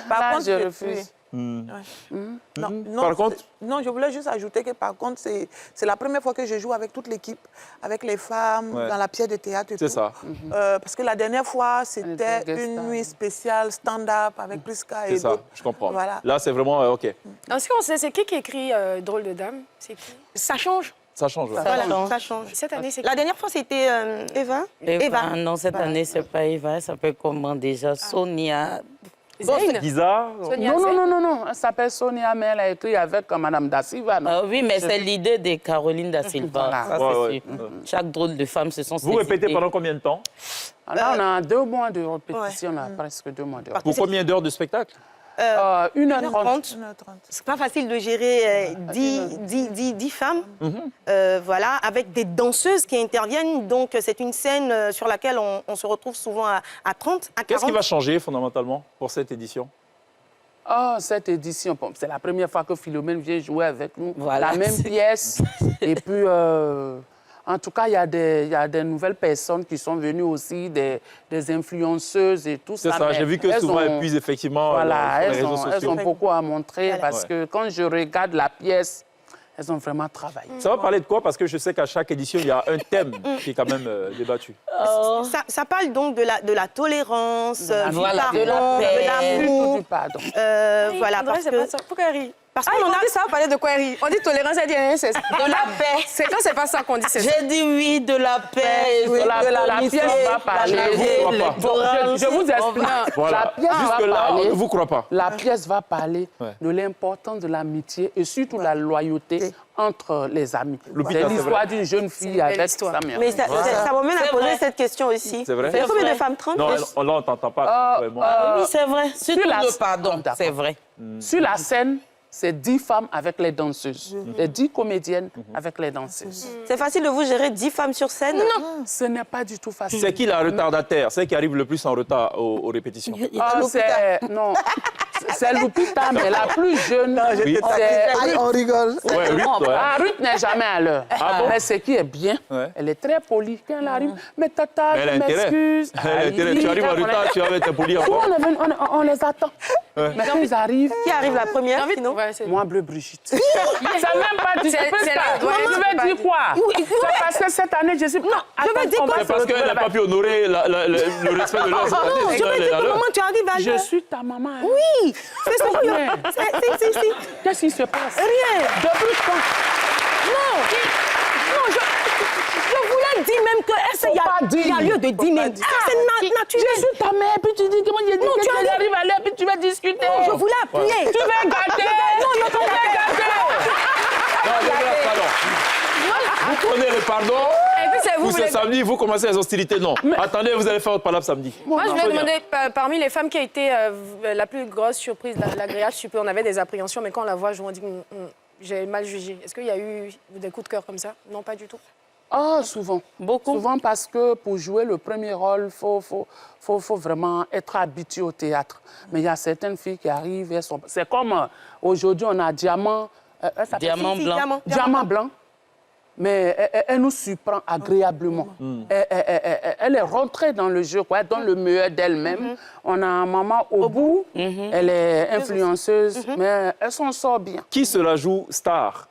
Par contre,
je refuse.
Par contre?
Non, je voulais juste ajouter que par contre, c'est la première fois que je joue avec toute l'équipe, avec les femmes, dans la pièce de théâtre et tout.
C'est ça.
Parce que la dernière fois, c'était une nuit spéciale stand-up avec Priska et
C'est ça,
d'autres.
je comprends.
Voilà.
Là, c'est vraiment OK.
Est-ce qu'on sait, c'est qui écrit Drôle de Dame? C'est qui?
ça change.
Ça change. Ouais.
Voilà, ça change.
Cette année, c'est qui?
La dernière fois, c'était Eva.
Eva. Non, cette année, ce n'est pas Eva. Elle s'appelle comment déjà? Sonia.
Zayn.
Giza?
Sonia
Non,
Zayn.
non, non, non. Elle s'appelle Sonia, mais elle a écrit avec Madame Da Silva. Non?
Oui, mais c'est l'idée de Caroline Da Silva.
Voilà.
Ça,
Ouais,
c'est sûr. Chaque drôle de femme, ce sont ses
Vous répétez
idées.
pendant combien de temps?
Là, on a 2 mois de répétition, là, presque 2 mois de répétition.
Pour combien d'heures de spectacle?
1h30.
C'est pas facile de gérer 10 femmes, voilà, avec des danseuses qui interviennent. Donc, c'est une scène sur laquelle on se retrouve souvent à 30, à 40.
Qu'est-ce qui va changer fondamentalement pour cette édition?
Oh, cette édition, bon, c'est la première fois que Philomène vient jouer avec nous.
Voilà.
La même pièce. Et puis, en tout cas, il y a des nouvelles personnes qui sont venues aussi, des influenceuses et tout ça.
C'est ça, j'ai vu que souvent elles puisent effectivement
voilà,
sur les réseaux sociaux.
elles ont beaucoup à montrer
Voilà.
parce que quand je regarde la pièce, elles ont vraiment travaillé.
Ça va parler de quoi? Parce que je sais qu'à chaque édition, il y a un thème qui est quand même débattu.
Ça parle donc de la tolérance, du
Voilà,
pardon,
de la paix.
de l'amour.
Du pardon.
Voilà,
André,
parce
c'est
que...
pas ça. Pourquoi elle rit? Parce qu'on dit ça, on parlait de quoi, Eri? On dit tolérance, elle dit inceste.
De la paix.
C'est quand c'est pas ça qu'on dit, c'est ça.
J'ai dit oui, de la paix,
Oui,
de
la
l'amitié,
pièce va parler. Je vous explique.
Voilà.
La pièce va
Jusque-là, on
parler.
ne vous croit pas.
La pièce va parler de l'importance de l'amitié et surtout la loyauté entre les amis. C'est l'histoire d'une jeune fille avec sa mère.
Mais ça m'amène à poser cette question aussi.
C'est vrai.
Il y a combien de femmes trans?
Non, là, on t'entend pas.
Oui, c'est vrai. Surtout le pardon, c'est vrai.
Sur la scène, c'est 10 femmes avec les danseuses. Les 10 comédiennes avec les danseuses.
C'est facile de vous gérer 10 femmes sur scène?
Non, ce n'est pas du tout facile.
C'est qui la retardataire? C'est qui arrive le plus en retard aux répétitions?
Non, c'est Lupita, mais la plus jeune.
On rigole.
Ouais, Ruth, ouais.
Ruth n'est jamais à l'heure.
bon?
Mais ce qui est bien, elle est très polie. Quand elle arrive, mais tata,
Mais elle a
je
intérêt.
m'excuse.
Elle a intérêt. Tu arrives en retard, tu vas être poli encore.
On les attend. Mais quand ils arrivent...
Qui arrive la première, sinon?
Moi, Bleu Brigitte. C'est même pas du tout. Je vais dire quoi? C'est parce que cette année, je suis... Non,
je vais dire quoi?
C'est parce qu'elle n'a pas pu honorer le respect de l'autre.
Je vais dire que maman, tu arrives à l'heure.
Je suis ta maman.
Oui, c'est ça.
Qu'est-ce qui se passe?
Rien.
Depuis quand?
Non, je voulais dire même qu'il y a lieu de dire, mais c'est naturel.
Je suis ta mère, puis tu dis que moi, j'ai dit que tu arrives à l'heure, puis tu vas discuter.
Non, je voulais appuyer.
Tu vas gâter.
Non,
tu vas gâter.
Vous prenez le pardon, ou c'est samedi, vous commencez les hostilités. Non. Attendez, vous allez faire votre palabre samedi.
Moi, je voulais demander, parmi les femmes qui a été la plus grosse surprise, l'agréable surprise, on avait des appréhensions, mais quand on la voit, je me dis, j'ai mal jugé. Est-ce qu'il y a eu des coups de cœur comme ça? Non, pas du tout.
Ah, souvent.
Beaucoup.
Souvent parce que pour jouer le premier rôle, il faut vraiment être habitué au théâtre. Mais il y a certaines filles qui arrivent, c'est comme aujourd'hui, on a Diamant...
Diamant blanc.
Diamant blanc. Mais elle nous surprend agréablement. Elle est rentrée dans le jeu, quoi. Elle donne le meilleur d'elle-même. On a Maman au bout. Elle est influenceuse, mais elle s'en sort bien.
Qui se la joue star?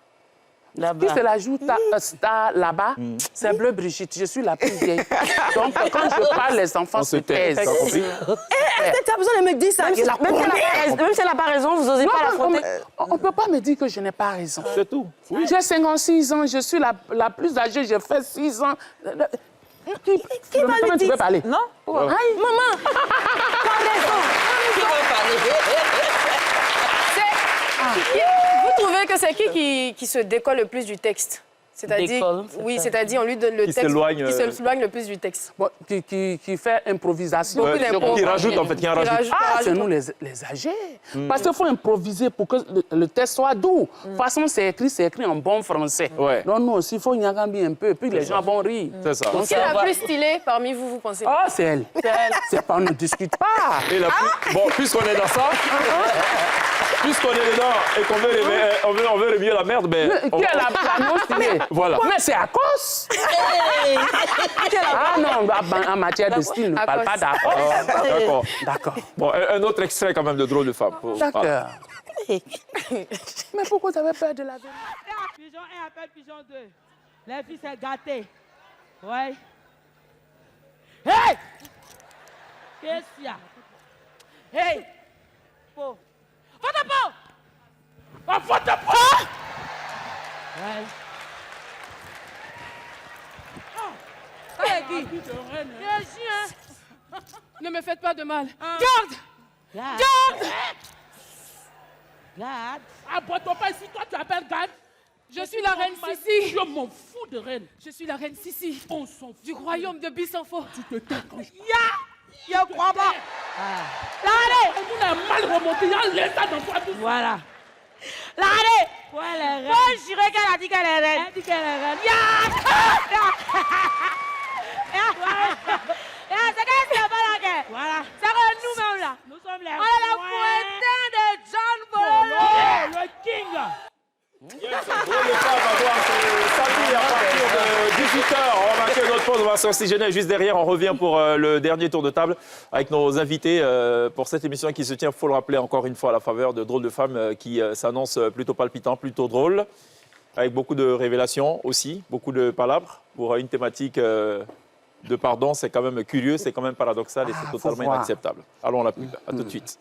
Qui se la joue star là-bas, c'est Bleu Brigitte. Je suis la plus vieille. Donc, quand je parle, les enfants se taisent.
Est-ce que tu as besoin de me dire ça? Même si elle n'a pas raison, vous n'osez pas l'affronter.
On ne peut pas me dire que je n'ai pas raison.
C'est tout.
Oui. J'ai 56 ans, je suis la plus âgée, j'ai fait 6 ans.
Qui va lui dire?
Parler.
Non?
Maman, t'as raison.
Qui va parler?
Vous trouvez que c'est qui se décolle le plus du texte? C'est-à-dire, oui, c'est-à-dire on lui donne le texte qui s'éloigne le plus du texte.
Bon, qui fait improvisation.
Qui rajoute, en fait, qui en rajoute.
C'est nous les âgés. Parce qu'il faut improviser pour que le texte soit doux. De toute façon, c'est écrit en bon français. Non, nous aussi, il faut y aller un peu, puis les gens vont rire.
C'est ça.
Qui est la plus stylée parmi vous, vous pensez?
Ah, c'est elle. C'est pas, on ne discute pas.
Bon, puisqu'on est dans ça, puisqu'on est dedans et qu'on veut remuer la merde, ben...
Qui est la non stylée?
Voilà.
Mais c'est à cause. Ah non, en matière de style, ne parle pas d'accord.
D'accord. Bon, un autre extrait quand même de Drôle de femme.
D'accord. Mais pourquoi tu avais peur de la vie?
Pigeon 1 appelle Pigeon 2. Les filles, c'est gâté. Ouais. Hey! Qu'est-ce qu'il y a? Hey! Po. Photo-po! Oh, photo-po! Ouais.
Ne me faites pas de mal.
Garde! Garde!
Aborde-toi pas ici, toi tu appelles Garde.
Je suis la reine Sissi.
Je m'en fous de reine.
Je suis la reine Sissi.
On s'en fout.
Du royaume de Bissanfo.
Tu te tais quand je...
Je crois pas.
Allez! On a mal remonté, il y a l'état dans toi.
Voilà. Allez! Ouais, elle est reine. Moi, je dirais qu'elle a dit qu'elle est reine. Elle dit qu'elle est reine. C'est qu'elle pas la guerre. Voilà. C'est que nous-mêmes là. Nous sommes les pointins de John Bololo. Le king.
Drôle de femme va voir samedi à partir de 18h. On va marquer notre pause, on va s'oxygéner juste derrière. On revient pour le dernier tour de table avec nos invités pour cette émission qui se tient, il faut le rappeler encore une fois, à la faveur de Drôle de femme qui s'annonce plutôt palpitant, plutôt drôle, avec beaucoup de révélations aussi, beaucoup de palabres pour une thématique de pardon. C'est quand même curieux, c'est quand même paradoxal et c'est totalement inacceptable. Allons à la pub. À tout de suite.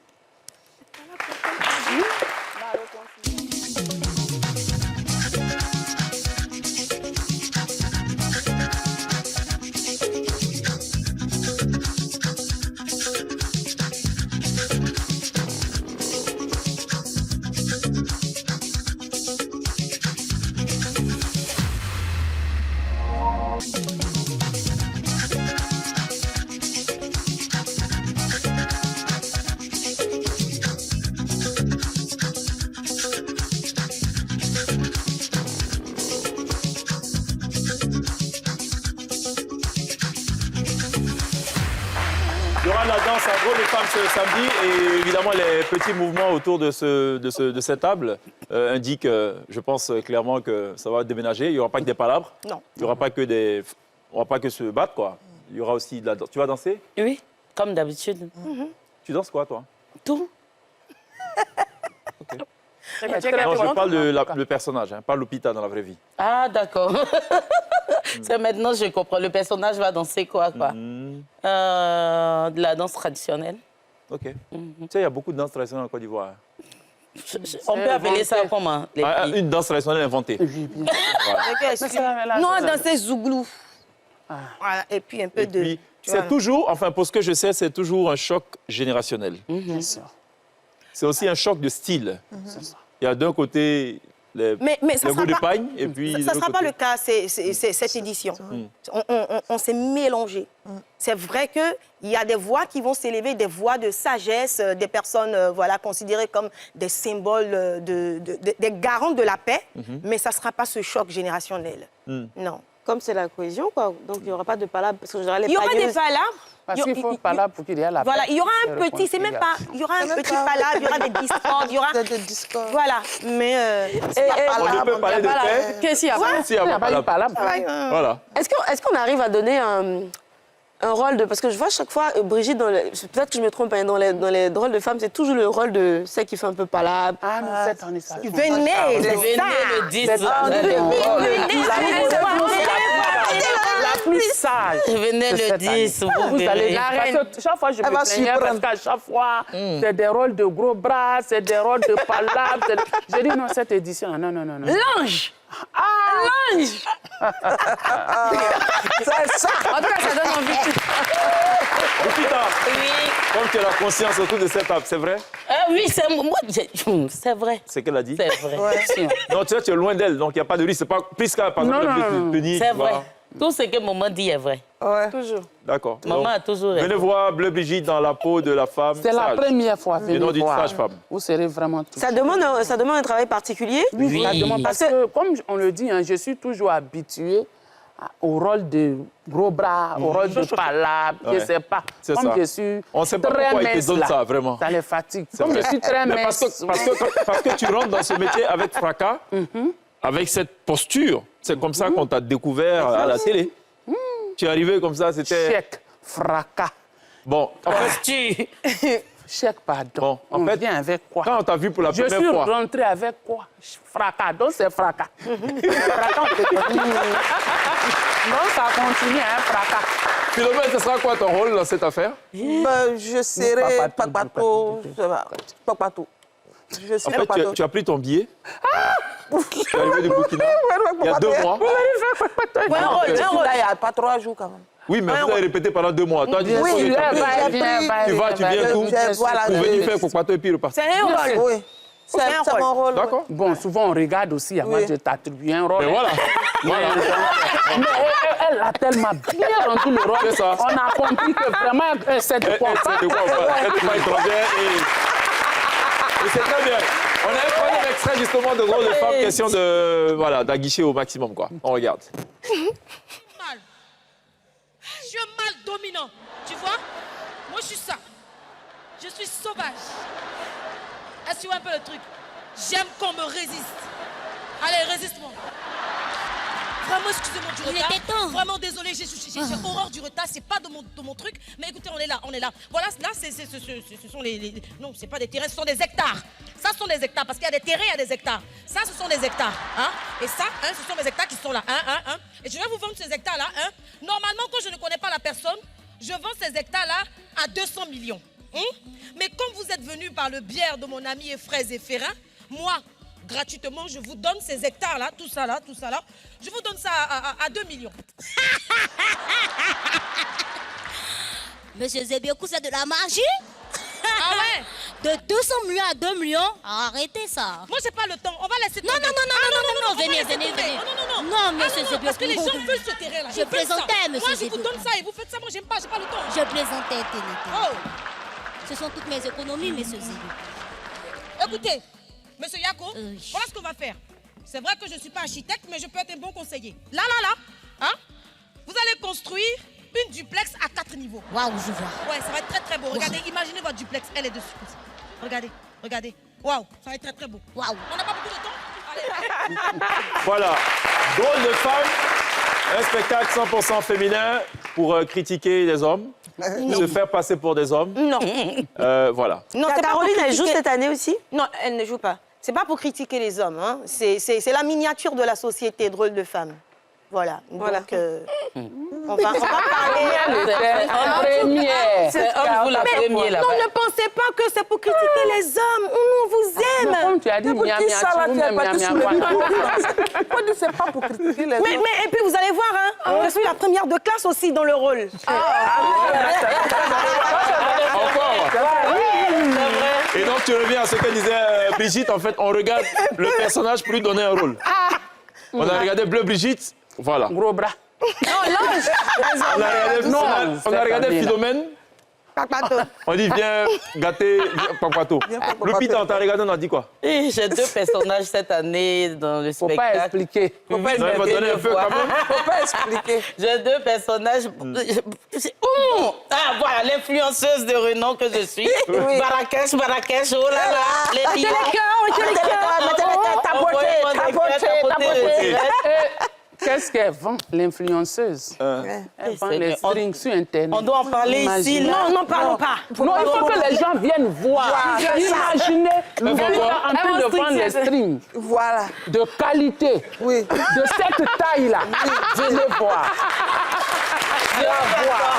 Il y aura la danse à Drôle de Femme ce samedi et évidemment les petits mouvements autour de cette table indiquent, je pense clairement que ça va déménager. Il n'y aura pas que des palabres.
Non.
Il n'y aura pas que on va pas que se battre, quoi. Il y aura aussi de la danse. Tu vas danser?
Oui, comme d'habitude.
Tu danses quoi, toi?
Tout.
Non, je parle de personnage, pas Lupita dans la vraie vie.
Ah, d'accord. C'est maintenant je comprends. Le personnage va danser quoi? De la danse traditionnelle.
OK. Tu sais, il y a beaucoup de danses traditionnelles en Côte d'Ivoire.
On peut appeler ça comment?
Une danse traditionnelle inventée.
Non, danser zouglou. Voilà, et puis un peu de...
C'est toujours, enfin pour ce que je sais, c'est toujours un choc générationnel. C'est aussi un choc de style. Il y a d'un côté les goûts de pagne et puis...
Ça ne sera pas le cas cette édition. On s'est mélangé. C'est vrai qu'il y a des voix qui vont s'élever, des voix de sagesse, des personnes considérées comme des symboles, des garants de la paix, mais ça ne sera pas ce choc générationnel. Non.
Comme c'est la cohésion, quoi. Donc il n'y aura pas de palabres. Parce que il
y aura des palabres.
Parce qu'il faut palabre pour qu'il y ait la paix.
Voilà, il y aura un petit, c'est même pas, il y aura un petit palabre, il y aura des discordes, il y aura des discordes. Voilà, mais
on peut parler de paix.
Qu'est-ce qu'il y a?
S'il n'y a pas de palabre. Voilà.
Est-ce qu'on arrive à donner un rôle de... Parce que je vois chaque fois, Brigitte, peut-être que je me trompe, dans les drôles de femmes, c'est toujours le rôle de celle qui fait un peu palabre.
Ah, nous, cette année, ça.
Venez,
le 10.
La plus sage.
Venez le 10.
Vous allez... Parce que chaque fois, je me plaignais parce qu'à chaque fois, c'est des rôles de gros bras, c'est des rôles de palabres. J'ai dit non, cette édition, non.
L'ange. L'ange.
C'est ça.
En tout cas, ça donne envie.
Lupita, comme tu as la conscience autour de cette table, c'est vrai?
Oui, c'est vrai.
C'est qu'elle a dit?
C'est vrai.
Non, tu sais, tu es loin d'elle, donc il n'y a pas de risque. C'est pas Prisca, par exemple, de tenir.
C'est vrai. Tout ce que maman dit est vrai.
Ouais.
Toujours.
D'accord.
Maman a toujours raison.
Venez voir Bleu Brigitte dans la peau de la femme
C'est la première fois.
Le nom d'une sage femme.
Vous serez vraiment touchés.
Ça demande un travail particulier?
Oui, ça demande parce que, comme on le dit, je suis toujours habituée au rôle de gros bras, au rôle de palabre, je ne sais pas. Comme je suis
on ne sait pas pourquoi ils te donnent ça, vraiment.
Ça les fatigue. Comme je suis très mince.
Parce que tu rentres dans ce métier avec fracas, avec cette posture. C'est comme ça qu'on t'a découvert à la télé. Tu es arrivé comme ça, c'était...
Chèque, fracas.
Bon, en fait...
Chèque, pardon.
Bon, en fait,
vient avec quoi?
Quand on t'a vu pour la première fois...
Je suis rentrée avec quoi? Fracas, donc c'est fracas. Fracas, on te dit. Donc ça continue, fracas.
Philomène, ce sera quoi ton rôle dans cette affaire?
Je serai Papato.
En fait, tu as pris ton billet. Tu es arrivé du Burkina il y a 2 mois.
Il n'y a pas 3 jours quand même.
Oui, mais vous avez répété pendant 2 mois. Toi, tu viens tout pour venir faire Kokpato et puis repartir.
C'est un rôle.
Oui. C'est mon rôle.
D'accord.
Bon, souvent on regarde aussi, moi je t'attribue un rôle.
Mais voilà.
Mais elle a tellement bien rendu le rôle.
Ça.
On a compris que vraiment c'est de quoi on
Elle n'est pas étrangère et c'est très bien. On a un premier extrait justement de Drôle de Femme, question d'aguicher au maximum, quoi. On regarde.
Mal. Je suis un mâle dominant, tu vois? Moi, je suis ça. Je suis sauvage. Est-ce que tu vois un peu le truc? J'aime qu'on me résiste. Allez, résiste-moi. Vraiment, excusez-moi du retard. Vraiment désolé, j'ai horreur du retard. C'est pas de mon truc. Mais écoutez, on est là. Voilà, là, ce sont les... Non, c'est pas des terrains, ce sont des hectares. Ça, ce sont des hectares. Parce qu'il y a des terrains, il y a des hectares. Ça, ce sont des hectares. Hein? Et ça, ce sont mes hectares qui sont là. Et je vais vous vendre ces hectares-là. Normalement, quand je ne connais pas la personne, je vends ces hectares-là à 200 millions. Mais comme vous êtes venus par le biais de mon ami Fraise et Ferrin, moi, gratuitement, je vous donne ces hectares-là, tout ça là, je vous donne ça à 2 millions.
Monsieur Zébiokou, c'est de la magie?
Ah ouais?
De 200 millions à 2 millions? Arrêtez ça.
Moi, j'ai pas le temps. On va laisser
Non, venez. Non, monsieur Zébiokou.
Parce que les gens veulent ce terrain-là.
Je plaisantais, monsieur Zébiokou.
Moi, je vous donne ça et vous faites ça. Moi, j'ai pas le temps.
Je plaisantais,
Oh.
Ce sont toutes mes économies, monsieur Zébiokou.
Écoutez, monsieur Yako, voilà ce qu'on va faire. C'est vrai que je ne suis pas architecte, mais je peux être un bon conseiller. Là, hein? Vous allez construire
une duplex à 4 niveaux.
Waouh, je vois.
Ouais, ça va être très très beau. Regardez, imaginez votre duplex, elle est dessus. Regardez, regardez. Waouh, ça va être très très beau.
Waouh.
On n'a pas beaucoup de temps. Allez.
Voilà. Drôle de femme, un spectacle 100% féminin pour critiquer les hommes, se faire passer pour des hommes.
Non.
Voilà.
Non,
c'est pas
Caroline,
pour
elle joue
critiquer.
cette année aussi?
Non, elle ne joue pas. C'est pas pour critiquer les hommes. Hein. C'est la miniature de la société, drôle de femme. Voilà.
Voilà.
Donc, on va parler.
En première.
C'est homme, vous la première là-bas.
Non, ne pensez pas que c'est pour critiquer les hommes. On vous aime.
Mais comme tu as dit,
Pour qui ça, là, tu es parti sur le micro?
miam.
C'est pas pour critiquer les
Mais,
autres.
et puis vous allez voir, hein, je suis la première de classe aussi dans le rôle.
Et donc, tu reviens à ce que disait Brigitte. En fait, on regarde le personnage pour lui donner un rôle. On a regardé Bleu Brigitte, voilà.
Gros bras.
On a regardé Philomène. On dit viens gâter Papato. Lupita, on t'a regardé, on a dit quoi?
Et j'ai 2 personnages cette année dans le
Faut
spectacle.
pas expliquer.
Faut pas donner un peu quand même.
Faut pas expliquer.
J'ai 2 personnages. Ah, voilà, l'influenceuse de renom que je suis. Marrakech, Marrakech, oh là là. Les lions.
Ta beauté.
Qu'est-ce qu'elle vend, l'influenceuse? Elle vend les strings sur Internet.
On doit en parler ici.
Imaginez.
Là.
Non, parlons pas.
Non, il faut que les gens viennent voir. Imaginez, nous sommes en train de vendre les strings
Voilà.
de qualité,
Oui.
de cette taille-là. Venez voir. Venez voir.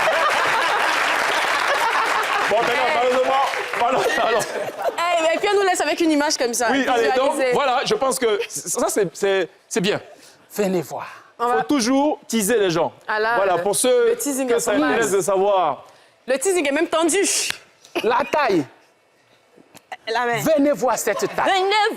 Bon, malheureusement, alors.
Mais puis on nous laisse avec une image comme ça.
Oui, allez, donc,
visualisée.
voilà, je pense que ça, c'est bien.
Venez voir.
Il faut toujours teaser les gens.
Ah là,
voilà, pour ceux
le teasing
que
est
ça
pas mal.
intéresse de savoir.
Le teasing est même tendu.
La taille. Venez voir cette taille.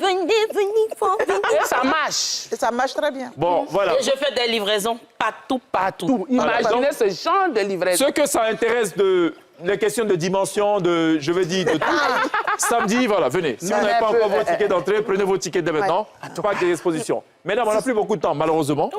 Et ça marche.
Et ça marche très bien.
Bon, voilà.
Et je fais des livraisons partout.
Imaginez ce genre de livraison.
Ceux que ça intéresse de les questions de dimension, je veux dire, de tout. Samedi, voilà, venez. Si vous n'avez pas encore vos tickets d'entrée, prenez vos tickets dès maintenant. Pas que d'exposition. Mesdames, on n'a plus beaucoup de temps, malheureusement.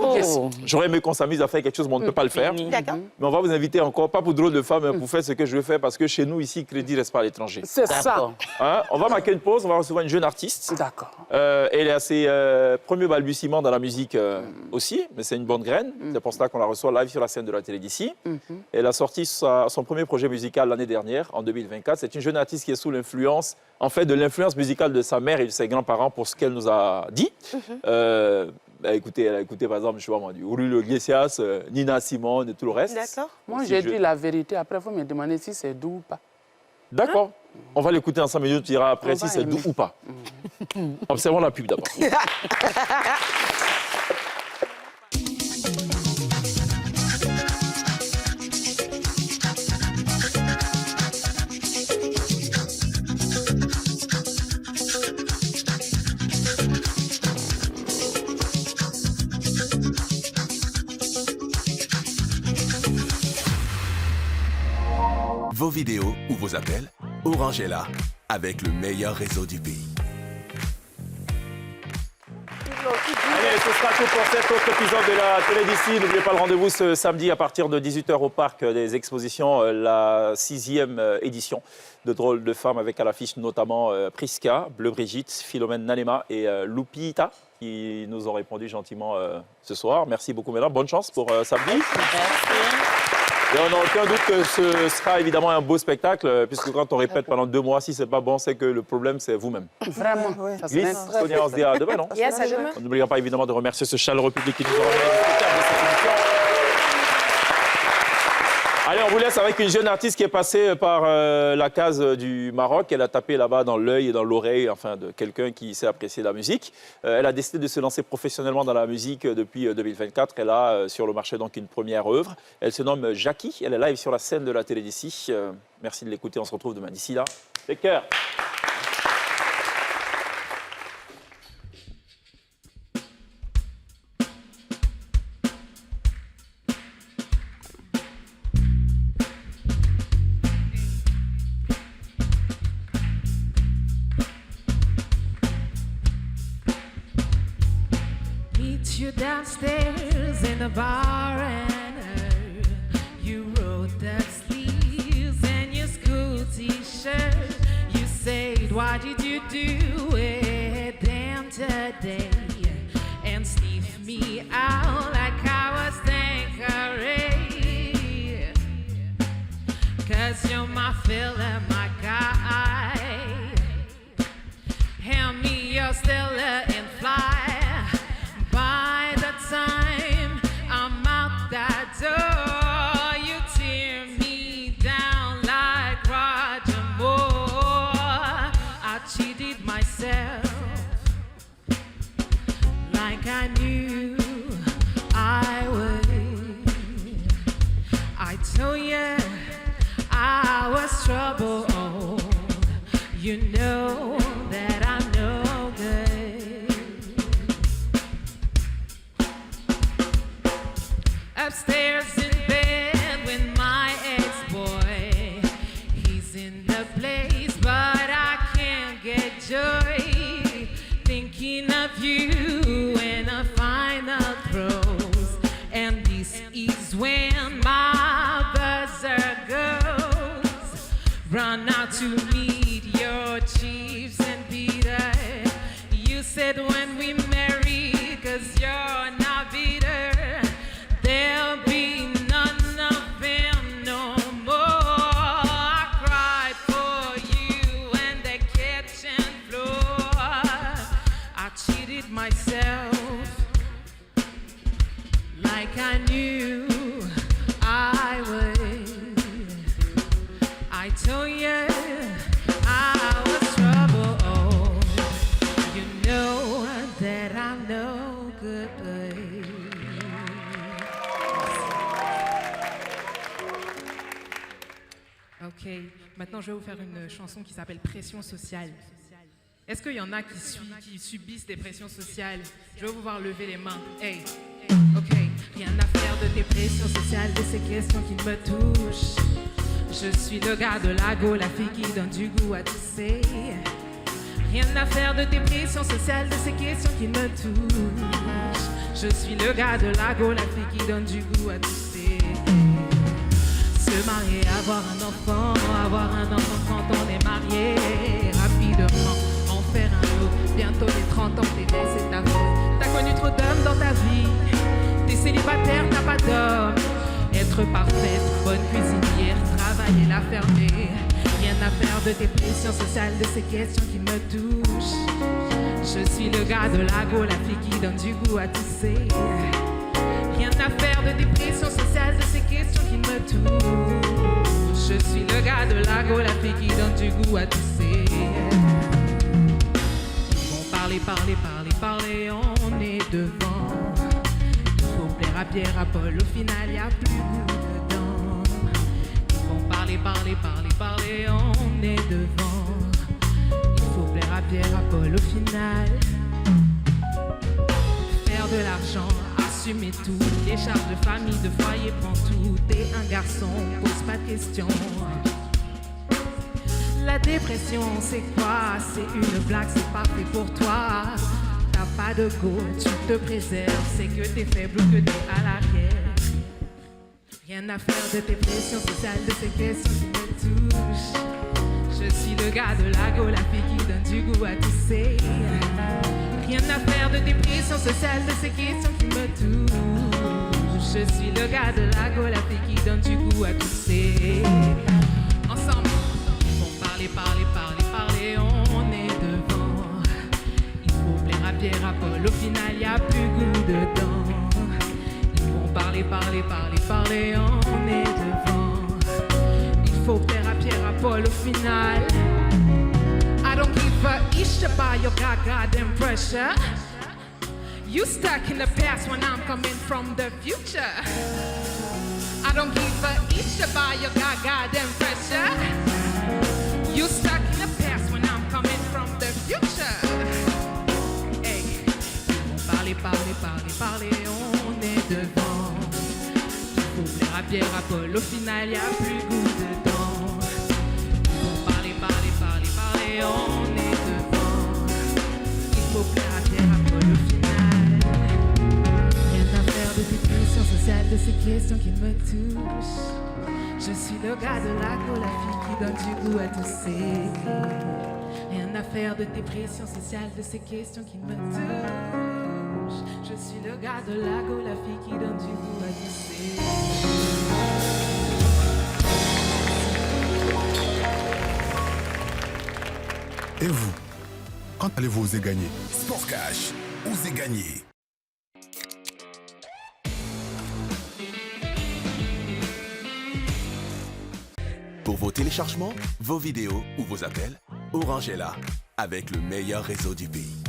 J'aurais aimé qu'on s'amuse à faire quelque chose, mais on ne peut pas le faire.
D'accord.
Mais on va vous inviter encore, pas pour drôle de femme, mais pour faire ce que je veux faire, parce que chez nous, ici, crédit reste pas à l'étranger.
C'est ça.
Hein? On va marquer une pause, on va recevoir une jeune artiste.
D'accord.
Elle est à ses premiers balbutiements dans la musique aussi, mais c'est une bonne graine. C'est pour ça qu'on la reçoit live sur la scène de la télé d'ici. Elle a sorti son premier projet musical l'année dernière, en 2024. C'est une jeune artiste qui est sous l'influence, en fait, de l'influence musicale de sa mère et de ses grands-parents, pour ce qu'elle nous a dit. Elle a écouté, par exemple, je sais pas moi, du Aurélio Iglesias, Nina Simone et tout le reste.
D'accord.
Moi, j'ai dit la vérité. Après, vous me demandez si c'est doux ou pas.
D'accord. On va l'écouter en 5 minutes, tu diras après si c'est doux ou pas. Observons la pub d'abord.
Vos vidéos ou vos appels, Orange est là, avec le meilleur réseau du pays.
Allez, ce sera tout pour cet autre épisode de la télé d'ici. N'oubliez pas le rendez-vous ce samedi à partir de 18h au Parc des Expositions, la 6e édition de Drôle de Femmes, avec à l'affiche notamment Priska, Bleu Brigitte, Philomène Nalema et Lupita, qui nous ont répondu gentiment ce soir. Merci beaucoup, mesdames. Bonne chance pour samedi. Et on n'a aucun doute que ce sera évidemment un beau spectacle, puisque quand on répète pendant 2 mois, si c'est pas bon, c'est que le problème, c'est vous-même.
Vraiment. Ça serait
Glisse, Sonia, on se dit à demain, non?
Yes, à demain.
On n'oubliera pas évidemment de remercier ce chaleureux public qui nous a remis du spectacle de cette émission. Allez, on vous laisse avec une jeune artiste qui est passée par la case du Maroc. Elle a tapé là-bas dans l'œil et dans l'oreille, enfin, de quelqu'un qui sait apprécier la musique. Elle a décidé de se lancer professionnellement dans la musique depuis 2024. Elle a sur le marché donc une première œuvre. Elle se nomme Jackie. Elle est live sur la scène de la télé d'ici. Merci de l'écouter. On se retrouve demain. D'ici là, take care.
Meet you downstairs in the bar and you do it damn today and sniff me out like I was Tanqueray. 'Cause you're my filler, my guy. Hand me your Stella and fly. By the time I'm out that door, you tear me down like Roger Moore. I cheated myself like I knew I would. I told you I was trouble. Oh, you know that I'm no good. Upstairs in bed with my ex-boy. He's in the place, but I can't get joy. Thinking of you in a final throes. And this is when my buzzer goes. Run out to meet your chiefs and Peter. You said when we marry, 'cause you're not bitter, there'll be none of them no more. I cried for you in the kitchen floor. I cheated myself like I knew I would. I told you I was trouble. Oh, you know that I'm no good.
Ok, maintenant je vais vous faire une chanson qui s'appelle Pression sociale. Est-ce qu'il y en a qui subissent des pressions sociales? Je veux vous voir lever les mains. Hey, ok. Rien à faire de tes pressions sociales, de ces questions qui me touchent. Je suis le gars de la go, la fille qui donne du goût à tousser. Rien à faire de tes pressions sociales, de ces questions qui me touchent. Je suis le gars de la go, la fille qui donne du goût à tousser. Se marier, avoir un enfant quand on est marié. Rapidement, en faire un lot. Bientôt les 30 ans, t'es laissé ta faute. T'as connu trop d'hommes dans ta vie. T'es célibataire, t'as pas d'homme. Être parfaite, bonne cuisinière, travailler la fermer. Rien à faire de tes pressions sociales, de ces questions qui me touchent. Je suis le gars de la go, la fille qui donne du goût à tousser. Rien à faire de tes pressions sociales, de ces questions qui me touchent. Je suis le gars de la go, la fille qui donne du goût à tousser. Ils vont parler, on est devant. Il faut plaire à Pierre, à Paul, au final y a plus goût dedans. Ils vont parler, on est devant. Il faut plaire à Pierre, à Paul, au final. Faire de l'argent, assumer tout, les charges de famille, de foyer, prends tout. T'es un garçon, pose pas de questions. La dépression, c'est quoi? C'est une blague, c'est pas fait pour toi. T'as pas de go, tu te préserves, c'est que t'es faible ou que t'es à l'arrière. Rien à faire de tes pressions sociales, de ces questions qui me touchent. Je suis le gars de la go, la fille qui donne du goût à tousser. Rien à faire de tes pressions sociales, de ces questions qui me touchent. Je suis le gars de la go, la fille qui donne du goût à tousser. Ensemble, ils vont parler, on est devant. Il faut plaire à Pierre, à Paul, au final y a plus goût dedans. Ils vont parler, on est devant. Il faut plaire à Pierre, à Paul, au final. I don't give a ish about your goddamn pressure. You stuck in the past when I'm coming from the future. I don't give a ish about your goddamn pressure. You stuck in the past when I'm coming from the future. Hey, ils vont parler, on est devant. Il faut plaire à Pierre, à Paul, au final y a plus goût dedans. Ils vont parler, on est devant. Il faut plaire à Pierre, à Paul, au final. Rien à faire de tes pressions sociales, de ces questions qui me touchent. Je suis le gars de la go, la fille qui donne du goût à tousser. Rien à faire de tes pressions sociales, de ces questions qui me touchent. Je suis le gars de la go, la fille qui donne du goût à tisser.
Et vous, quand allez-vous oser gagner? Sport Cash, osez gagner.
Pour vos téléchargements, vos vidéos ou vos appels, Orange est là, avec le meilleur réseau du pays.